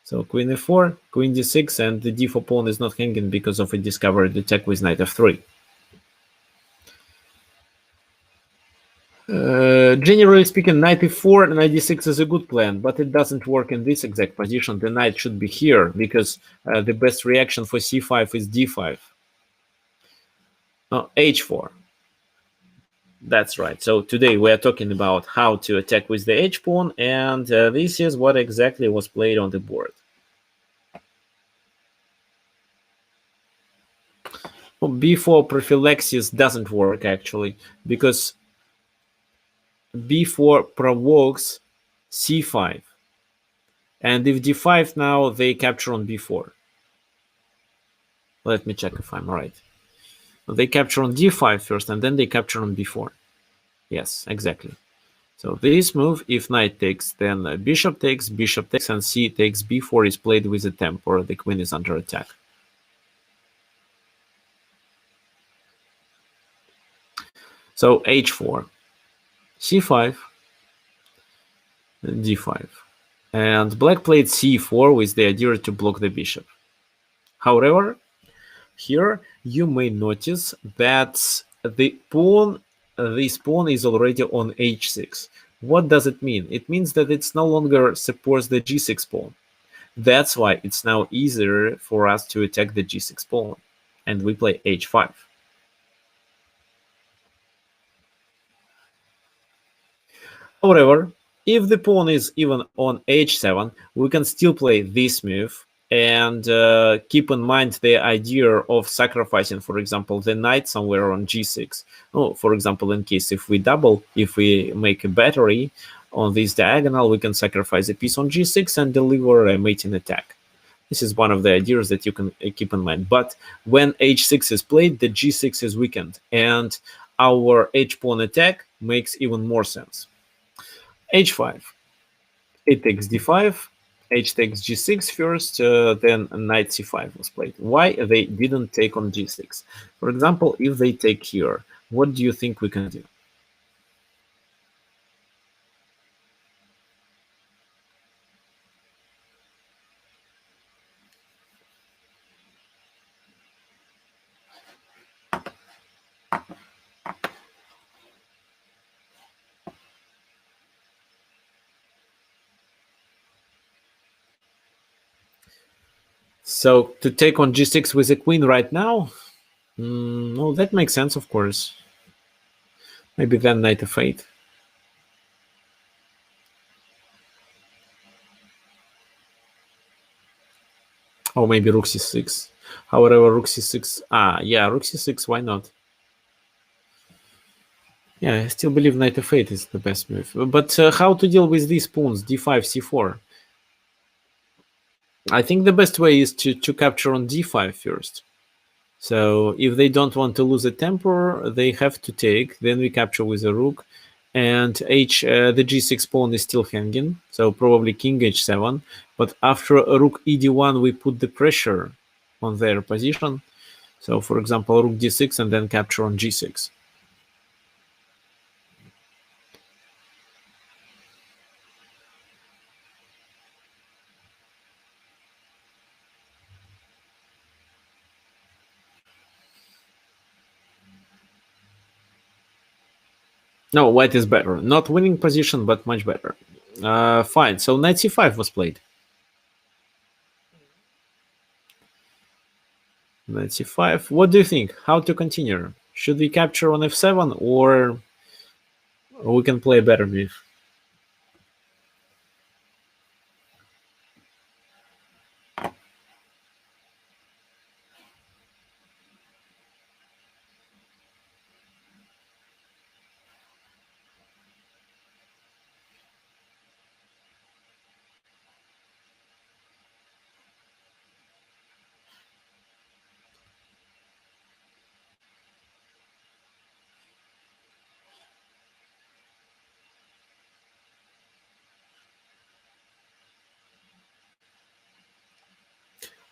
[SPEAKER 1] So queen f4, queen d6, and the d4 pawn is not hanging because of a discovered attack with knight f3. Generally speaking, knight e4 and knight d6 is a good plan, but it doesn't work in this exact position. The knight should be here because the best reaction for c5 is d5. No, h4. That's right. So today we are talking about how to attack with the h pawn, and this is what exactly was played on the board. Well, b4 prophylaxis doesn't work actually because b4 provokes c5, and if d5 now, they capture on b4. Let me check if I'm right. They capture on d5 first, and then they capture on b4. Yes, exactly. So this move, if knight takes, then bishop takes, and c takes b4 is played with a temp, or the queen is under attack. So h4, c5, d5. And black played c4 with the idea to block the bishop. However, here you may notice that this pawn is already on h6. What does it mean? It means that it's no longer supports the g6 pawn. That's why it's now easier for us to attack the g6 pawn, and we play h5. However, if the pawn is even on h7, we can still play this move and keep in mind the idea of sacrificing, for example, the knight somewhere on g6. Oh, for example, in case if we double, if we make a battery on this diagonal, we can sacrifice a piece on g6 and deliver a mating attack. This is one of the ideas that you can keep in mind. But when h6 is played, the g6 is weakened, and our h-pawn attack makes even more sense. h5, it takes d5, h takes g6 first, then knight c5 was played. Why they didn't take on g6? For example, if they take here, what do you think we can do? So to take on g6 with a queen right now, well, that makes sense, of course. Maybe then knight f8. Or maybe rook c6. However, rook c6. Yeah, rook c6. Why not? Yeah, I still believe knight f8 is the best move. But how to deal with these pawns, d5, c4? I think the best way is to capture on d5 first. So if they don't want to lose a temper, they have to take. Then we capture with a rook, and the g6 pawn is still hanging. So probably king h7. But after a rook ed1, we put the pressure on their position. So for example, rook d6 and then capture on g6. No, white is better. Not winning position, but much better. Fine. So knight c5 was played. Knight c5. What do you think? How to continue? Should we capture on f7 or we can play a better move?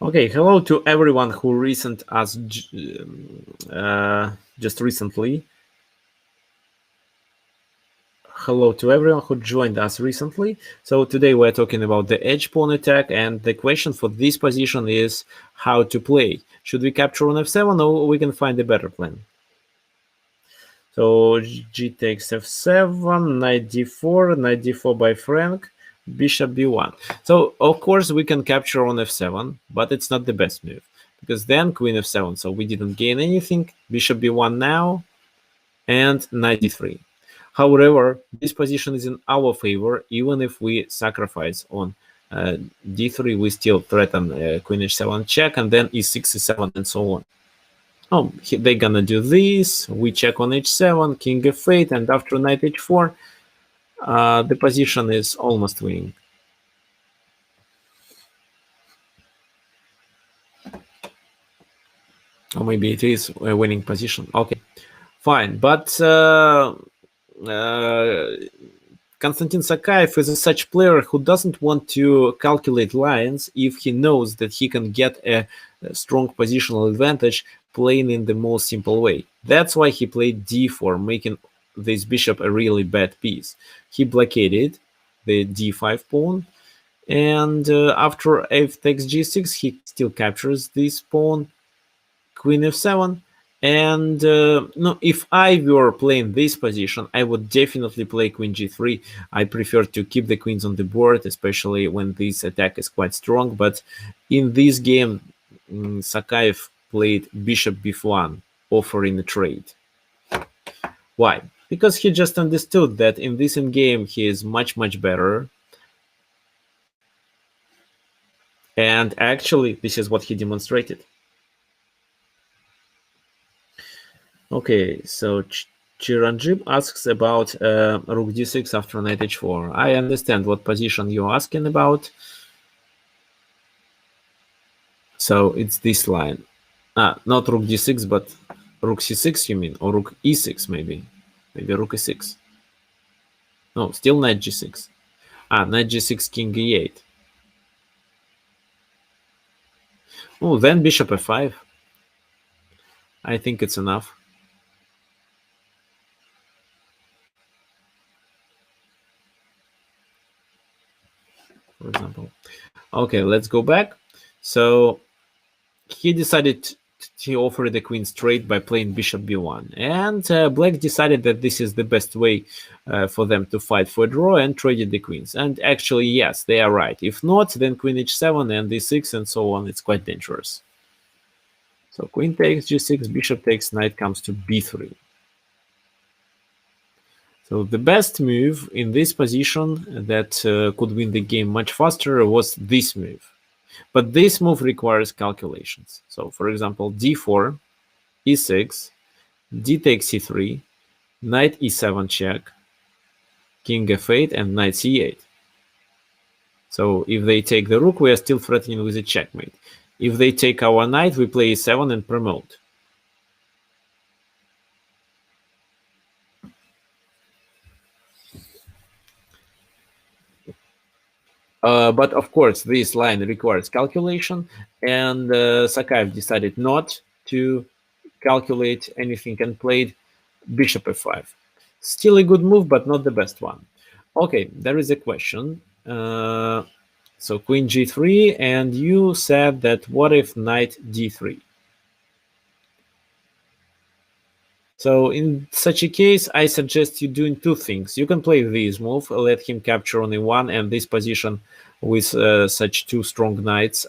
[SPEAKER 1] Okay, hello to everyone who recent us just recently. Hello to everyone who joined us recently. So today we're talking about the edge pawn attack, and the question for this position is how to play. Should we capture on f7 or we can find a better plan? So g takes f7, knight d4 by Frank, bishop b1. So of course we can capture on f7, but it's not the best move because then queen f7. So we didn't gain anything. Bishop b1 now, and knight d3. However, this position is in our favor. Even if we sacrifice on d3, we still threaten queen h7 check, and then e6, e7, and so on. Oh, they're gonna do this. We check on h7, king f8, and after knight h4, the position is almost winning. Or maybe it is a winning position. Okay, fine. But Konstantin Sakaev is a such player who doesn't want to calculate lines if he knows that he can get a strong positional advantage playing in the most simple way. That's why he played d4, making this bishop a really bad piece. He blockaded the d5 pawn, and after f takes g6, he still captures this pawn, queen f7, and no, if I were playing this position, I would definitely play queen g3. I prefer to keep the queens on the board, especially when this attack is quite strong. But in this game, Sakaev played bishop b1, offering a trade. Why? Because he just understood that in this endgame he is much better. And actually, this is what he demonstrated. Okay, so Chiranjib asks about rook d6 after knight h4. I understand what position you're asking about. So it's this line. Not rook d6, but rook c6, you mean? Or rook e6, maybe. Maybe rook e6. No, still knight g6. Knight g6, king e8. Oh, then bishop f5. I think it's enough. For example. Okay, let's go back. So he decided to offer the queen straight by playing bishop b1, and black decided that this is the best way for them to fight for a draw and traded the queens. And actually, yes, they are right. If not, then queen h7 and d6 and so on. It's quite dangerous. So queen takes g6, bishop takes, knight comes to b3. So the best move in this position that could win the game much faster was this move. But this move requires calculations. So for example, d4, e6, d takes c3, knight e7 check, king f8, and knight c8. So if they take the rook, we are still threatening with a checkmate. If they take our knight, we play e7 and promote. But of course, this line requires calculation, and Sakaev decided not to calculate anything and played bishop f5. Still a good move, but not the best one. Okay, there is a question. So queen g3, and you said that what if knight d3? So in such a case, I suggest you doing two things. You can play this move, let him capture on e1, and this position with such two strong knights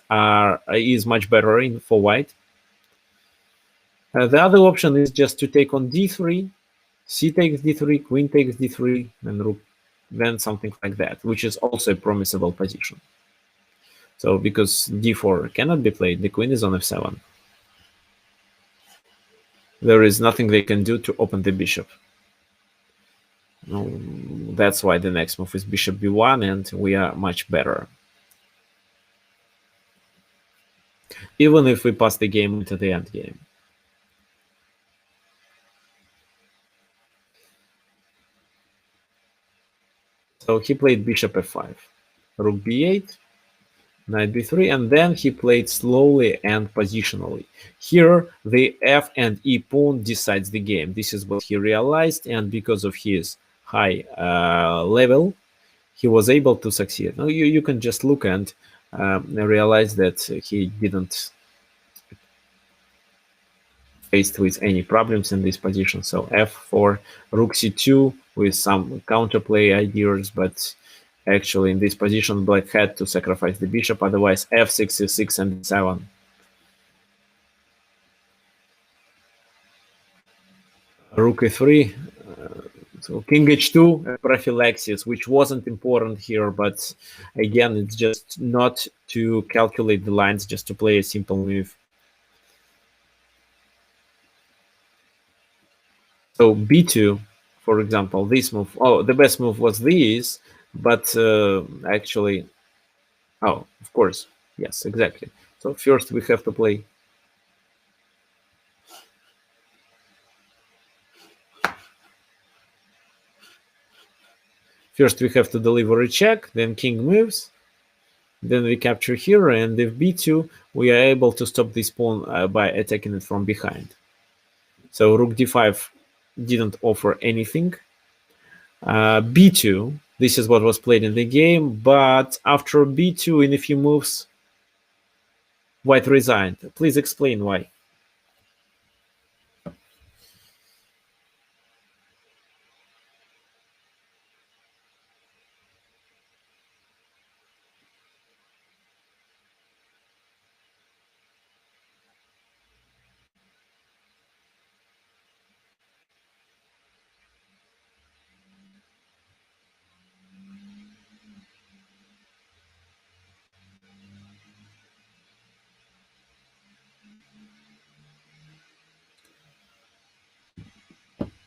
[SPEAKER 1] is much better for white. The other option is just to take on d3, c takes d3, queen takes d3, and rook, then something like that, which is also a promisable position. So because d4 cannot be played, the queen is on f7. There is nothing they can do to open the bishop. That's why the next move is bishop b1, and we are much better. Even if we pass the game into the end game. So he played bishop f5, rook b8, knight b3, and then he played slowly and positionally. Here, the f and e pawn decides the game. This is what he realized, and because of his high level, he was able to succeed. Now you can just look and realize that he didn't faced with any problems in this position. So f4, rook c2 with some counterplay ideas, but actually in this position black had to sacrifice the bishop, otherwise f6, c6, and 7. Rook e3, so king h2 prophylaxis, which wasn't important here, but again, it's just not to calculate the lines, just to play a simple move. So b2, for example, this move, the best move was this, but actually, of course, yes, exactly. So first we have to play. First we have to deliver a check, then king moves, then we capture here, and if b2, we are able to stop this pawn by attacking it from behind. So rook d5 didn't offer anything. b2, this is what was played in the game, but after b2 in a few moves, white resigned. Please explain why.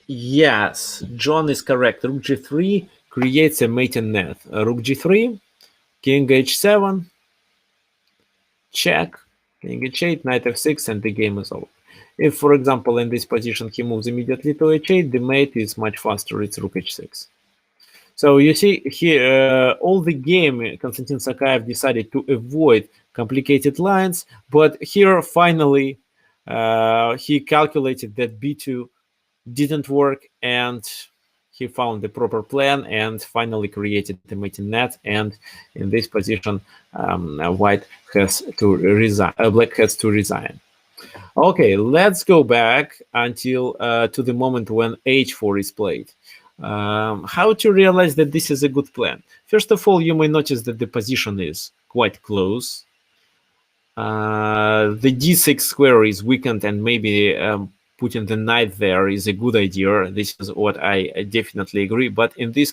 [SPEAKER 1] Yes, John is correct. Rook g3 creates a mating net. Rook g3, king h7, check, king h8, knight f6, and the game is over. If, for example, in this position he moves immediately to h8, the mate is much faster. It's rook h6. So you see here, all the game, Konstantin Sakaev decided to avoid complicated lines, but here finally he calculated that b2 didn't work, and he found the proper plan and finally created the mating net. And in this position, white has to resign. Black has to resign. Okay, let's go back until to the moment when h4 is played. How to realize that this is a good plan? First of all, you may notice that the position is quite close. The d6 square is weakened, and maybe putting the knight there is a good idea. This is what I definitely agree. But in this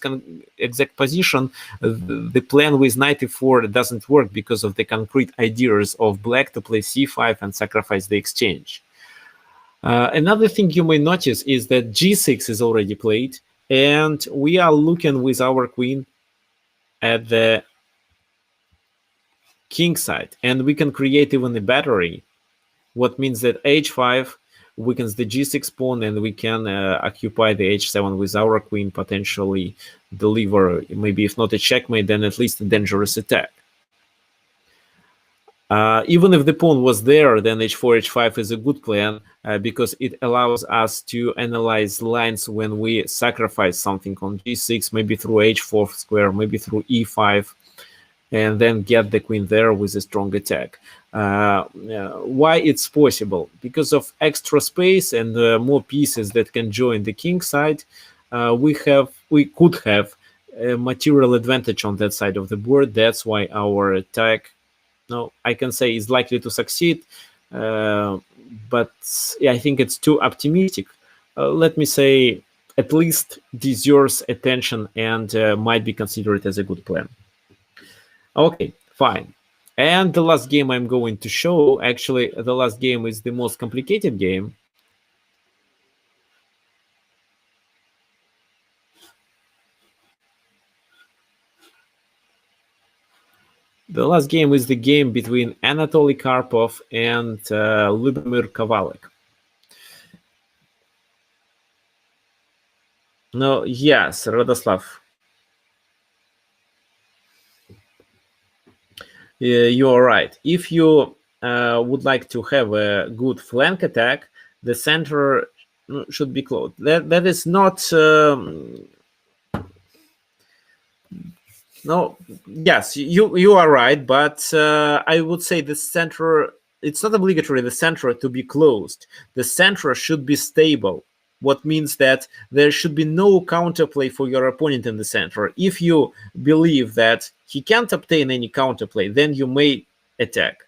[SPEAKER 1] exact position, the plan with knight e4 doesn't work because of the concrete ideas of black to play c5 and sacrifice the exchange. Another thing you may notice is that g6 is already played, and we are looking with our queen at the kingside, and we can create even a battery, what means that h5 weakens the g6 pawn, and we can occupy the h7 with our queen, potentially deliver, maybe if not a checkmate, then at least a dangerous attack. Even if the pawn was there, then h4, h5 is a good plan because it allows us to analyze lines when we sacrifice something on g6, maybe through h4 square, maybe through e5, and then get the queen there with a strong attack. Why it's possible? Because of extra space and more pieces that can join the king side, we could have a material advantage on that side of the board. That's why our attack, no, I can say, is likely to succeed. But yeah, I think it's too optimistic. Let me say, at least deserves attention and might be considered as a good plan. Okay, fine. And the last game I'm going to show, actually, the last game is the most complicated game. The last game is the game between Anatoly Karpov and Lubomir Kovalek. No, yes, Radoslav. You are right. If you would like to have a good flank attack, the center should be closed. That is not. No, yes, you are right, but I would say the center. It's not obligatory the center to be closed. The center should be stable. What means that there should be no counterplay for your opponent in the center. If you believe that he can't obtain any counterplay, then you may attack.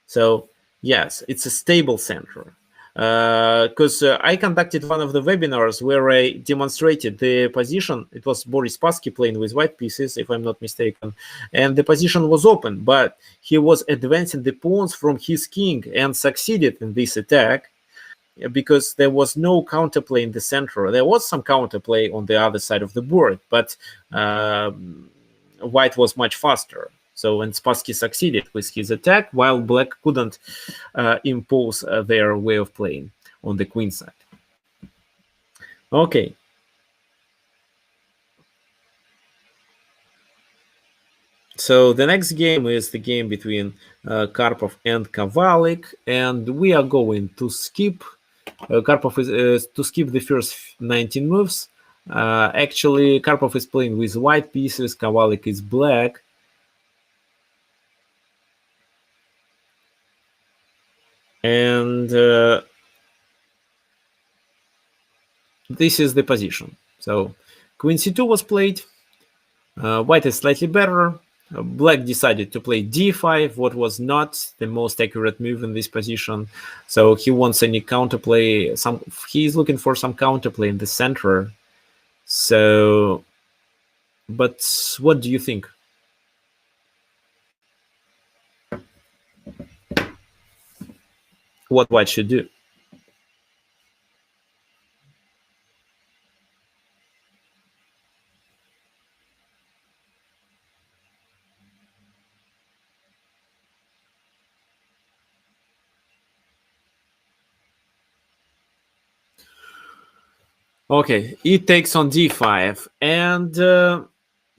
[SPEAKER 1] So yes, it's a stable center. Because I conducted one of the webinars where I demonstrated the position. It was Boris Spassky playing with white pieces, if I'm not mistaken, and the position was open, but he was advancing the pawns from his king and succeeded in this attack because there was no counterplay in the center. There was some counterplay on the other side of the board, but white was much faster. So, and Spassky succeeded with his attack, while black couldn't impose their way of playing on the queen side. Okay. So the next game is the game between Karpov and Kovalek, and we are going to skip. Karpov is to skip the first 19 moves. Actually, Karpov is playing with white pieces, Kovalek is black. And this is the position. So queen c2 was played. White is slightly better. Black decided to play d5, what was not the most accurate move in this position. So he wants any counterplay. He's looking for some counterplay in the center. So, but what do you think? What white should do? Okay, it takes on d5, and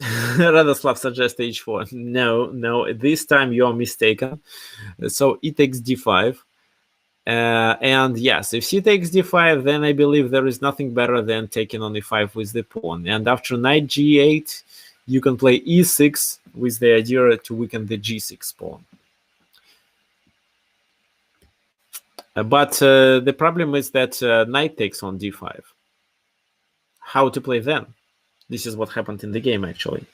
[SPEAKER 1] Radoslav suggests h4. No, this time you are mistaken. So it takes d5. And yes, if c takes d5, then I believe there is nothing better than taking on e5 with the pawn. And after knight g8, you can play e6 with the idea to weaken the g6 pawn. But the problem is that knight takes on d5. How to play then? This is what happened in the game, actually.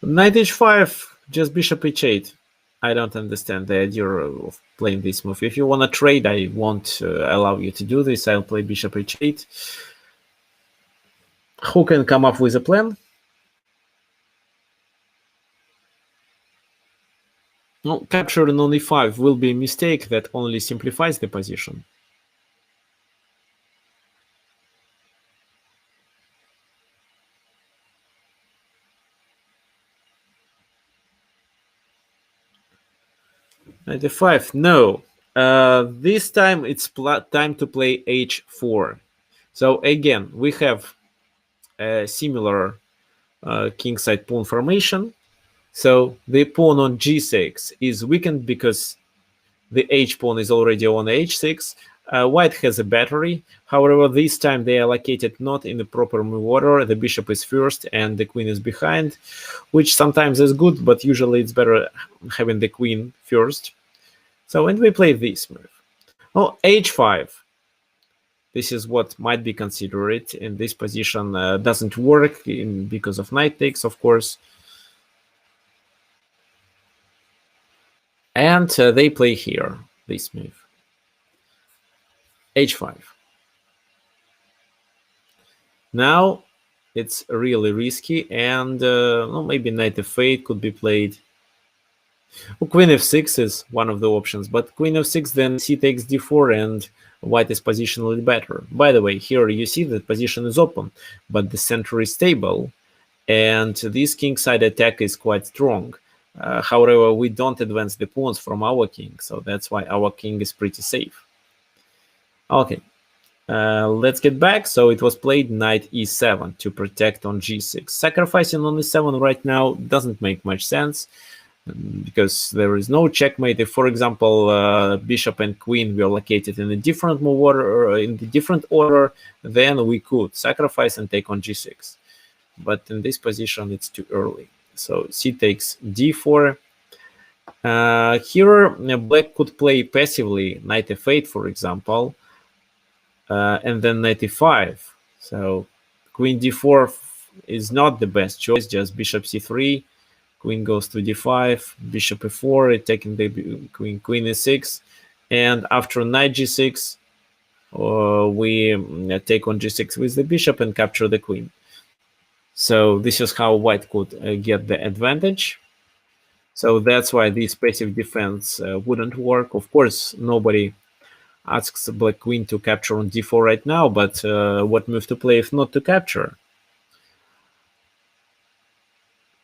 [SPEAKER 1] Knight h5, just bishop h8. I don't understand the idea of playing this move. If you want to trade, I won't allow you to do this. I'll play bishop h8. Who can come up with a plan? No, capturing on e5 will be a mistake that only simplifies the position. Knight e5, no. This time it's time to play h4. So again, we have a similar kingside pawn formation. So the pawn on g6 is weakened because the h pawn is already on h6. White has a battery. However, this time they are located not in the proper move order. The bishop is first and the queen is behind, which sometimes is good, but usually it's better having the queen first. So, and we play this move. Oh, h5. This is what might be considered in this position. Doesn't work because of knight takes, of course. And they play here, this move. h5. Now it's really risky, and well, maybe knight f8 could be played. Well, queen f6 is one of the options, but queen f6, then c takes d4, and white is positionally better. By the way, here you see that position is open, but the center is stable, and this kingside attack is quite strong. However, we don't advance the pawns from our king, so that's why our king is pretty safe. Okay, let's get back. So it was played knight e7 to protect on g6. Sacrificing on e7 right now doesn't make much sense because there is no checkmate. If, for example, bishop and queen were located in a different move order, or in the different order, then we could sacrifice and take on g6. But in this position, it's too early. So c takes d4. Here, black could play passively knight f8, for example, and then knight e5. So queen d4 is not the best choice, just bishop c3, queen goes to d5, bishop e4, attacking the queen, queen e6, and after knight g6, we take on g6 with the bishop and capture the queen. So this is how white could get the advantage. So that's why this passive defense wouldn't work. Of course, nobody asks black queen to capture on d4 right now, but what move to play if not to capture?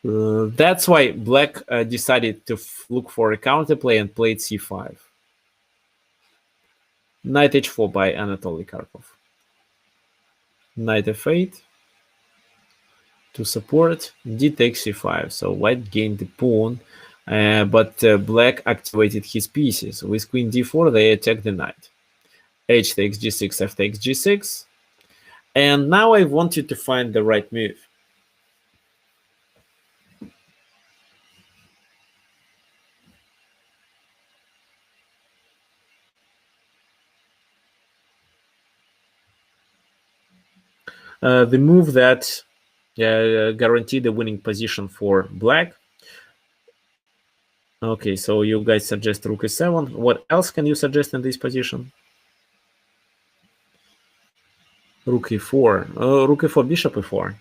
[SPEAKER 1] That's why black decided to look for a counterplay and played c5. Knight h4 by Anatoly Karpov. Knight f8 to support, d takes c5. So white gained the pawn, but black activated his pieces. With queen d4, they attack the knight. H takes g6, f takes g6. And now I want you to find the right move. The move that guaranteed the winning position for black. Okay, so you guys suggest rook e7. What else can you suggest in this position? Rook e4. Rook e4, bishop e4.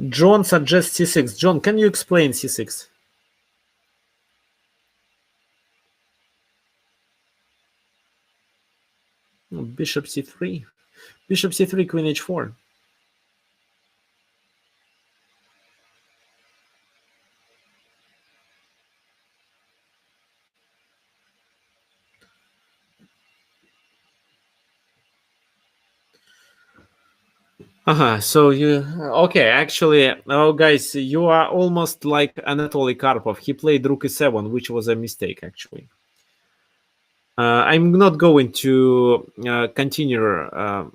[SPEAKER 1] John suggests c6. John, can you explain c6? Bishop c3. Bishop c3, queen h4. So you okay? Actually, oh guys, you are almost like Anatoly Karpov. He played rook e7, which was a mistake actually. I'm not going to continue.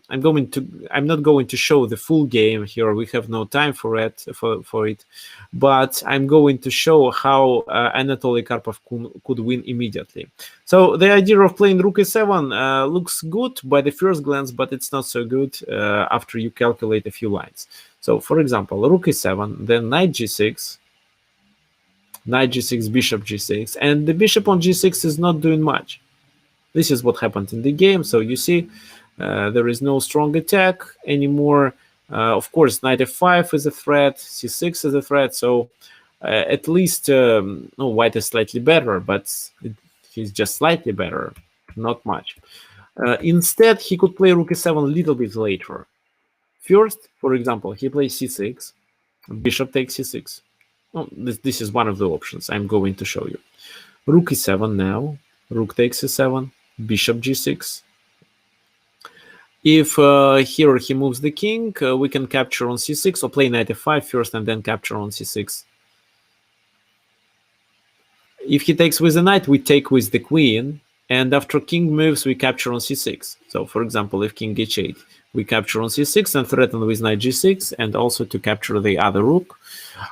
[SPEAKER 1] I'm not going to show the full game here. We have no time for it. But I'm going to show how Anatoly Karpov could win immediately. So the idea of playing rook e7 looks good by the first glance, but it's not so good after you calculate a few lines. So, for example, rook e7, then knight g6, bishop g6, and the bishop on g6 is not doing much. This is what happened in the game. So you see, there is no strong attack anymore. Of course, knight f5 is a threat, c6 is a threat. So at least white is slightly better, but he's just slightly better. not much. Instead, he could play rook e7 a little bit later. First, for example, he plays c6, bishop takes c6. Well, this is one of the options I'm going to show you. Rook e7 now, rook takes e7, bishop g6. If here he moves the king, we can capture on c6 or play knight f5 first and then capture on c6. If he takes with the knight, we take with the queen, and after king moves, we capture on c6. So, for example, if king h8, we capture on c6 and threaten with knight g6, and also to capture the other rook.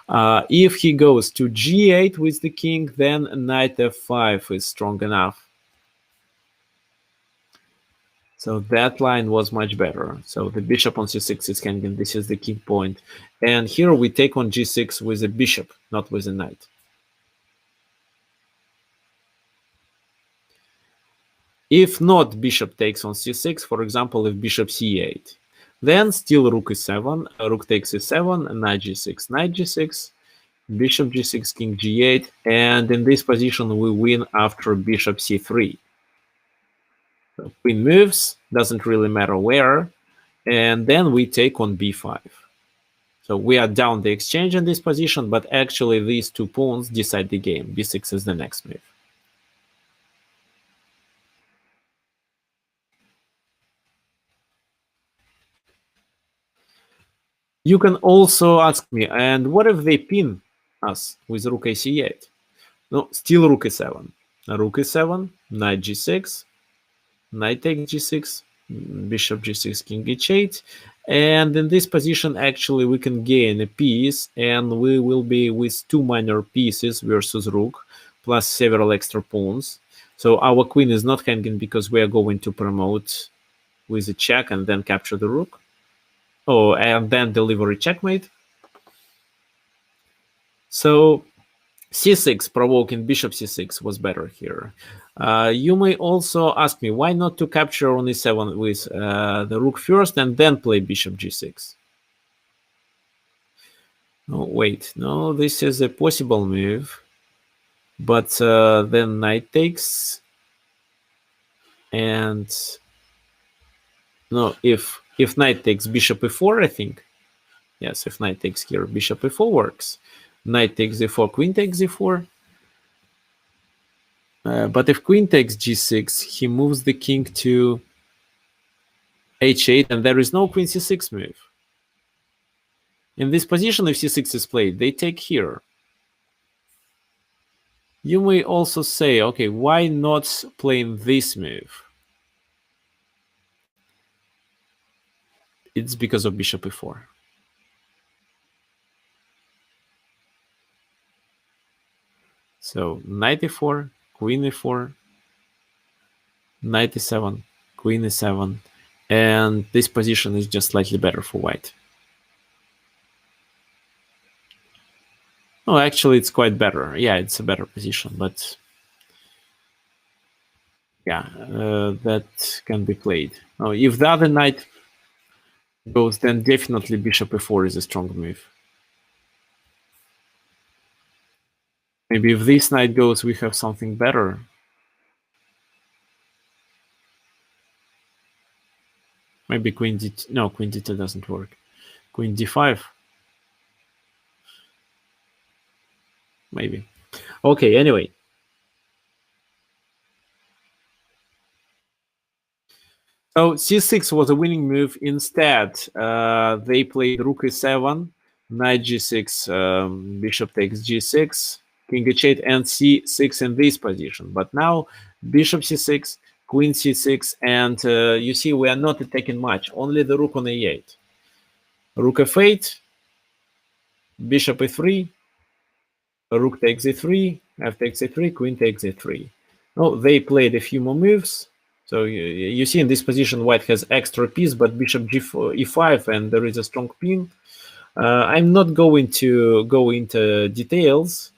[SPEAKER 1] If he goes to g8 with the king, then knight f5 is strong enough. So that line was much better. So the bishop on c6 is hanging. This is the key point. And here we take on g6 with a bishop, not with a knight. If not, bishop takes on c6, for example, if bishop c8, then still rook e7, rook takes e7, knight g6, knight g6, bishop g6, king g8, and in this position we win after bishop c3. So queen moves, doesn't really matter where, and then we take on b5. So we are down the exchange in this position, but actually these two pawns decide the game. b6 is the next move. You can also ask me, and what if they pin us with rook ac8? No, still rook e7. Rook e7, knight g6, knight takes g6, bishop g6, king h8. And in this position, actually, we can gain a piece, and we will be with two minor pieces versus rook, plus several extra pawns. So our queen is not hanging because we are going to promote with a check and then capture the rook. Oh, and then deliver a checkmate. So c6, provoking bishop c6 was better here. You may also ask me, why not to capture on e7 with the rook first and then play bishop g6? No, wait, no, this is a possible move, but then knight takes, and no, if knight takes bishop e4, I think. Yes, if knight takes here, bishop e4 works. Knight takes e4, queen takes e4. But if queen takes g6, he moves the king to h8, and there is no queen c6 move. In this position, if c6 is played, they take here. You may also say, okay, why not playing this move? It's because of bishop e4. So knight e4, queen e4, knight e7, queen e7, and this position is just slightly better for white. Oh, actually, it's quite better. Yeah, it's a better position, but yeah, that can be played. Oh, if the other knight goes, then definitely bishop e4 is a strong move. Maybe if this knight goes, we have something better. Maybe queen d2. No, queen d2 doesn't work. Queen d5. Maybe. Okay, anyway. So c6 was a winning move. Instead, they played rook e7, knight g6, bishop takes g6, king h8, and c6 in this position. But now bishop c6, queen c6, and you see we are not attacking much. Only the rook on a8. Rook f8, bishop e3, rook takes e3, f takes e3, queen takes e3. No, they played a few more moves. So you see in this position, white has extra piece, but bishop g4, e5, and there is a strong pin. I'm not going to go into details.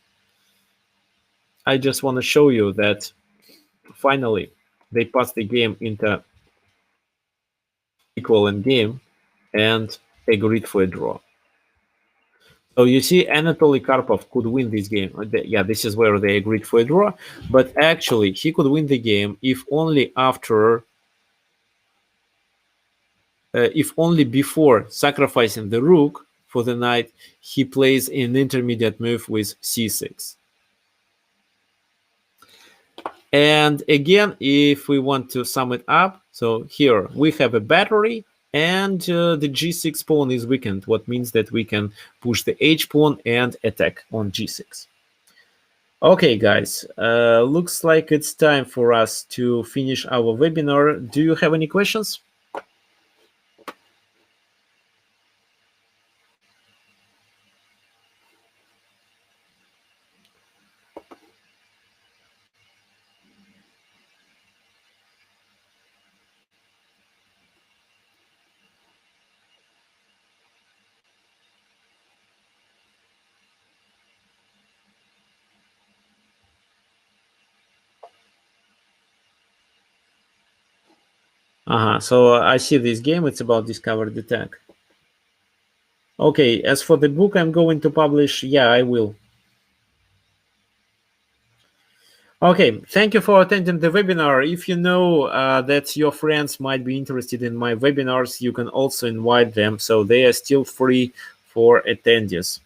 [SPEAKER 1] I just want to show you that finally they passed the game into equal end game and agreed for a draw. So you see, Anatoly Karpov could win this game. Yeah, this is where they agreed for a draw. But actually, he could win the game if only before sacrificing the rook for the knight, he plays an intermediate move with c6. And again, if we want to sum it up, so here we have a battery, and the g6 pawn is weakened, what means that we can push the h pawn and attack on g6. Okay, guys, looks like it's time for us to finish our webinar. Do you have any questions? So I see this game, it's about discovered attack. Okay, as for the book I'm going to publish, yeah, I will. Okay, thank you for attending the webinar. If you know that your friends might be interested in my webinars, you can also invite them, so they are still free for attendees.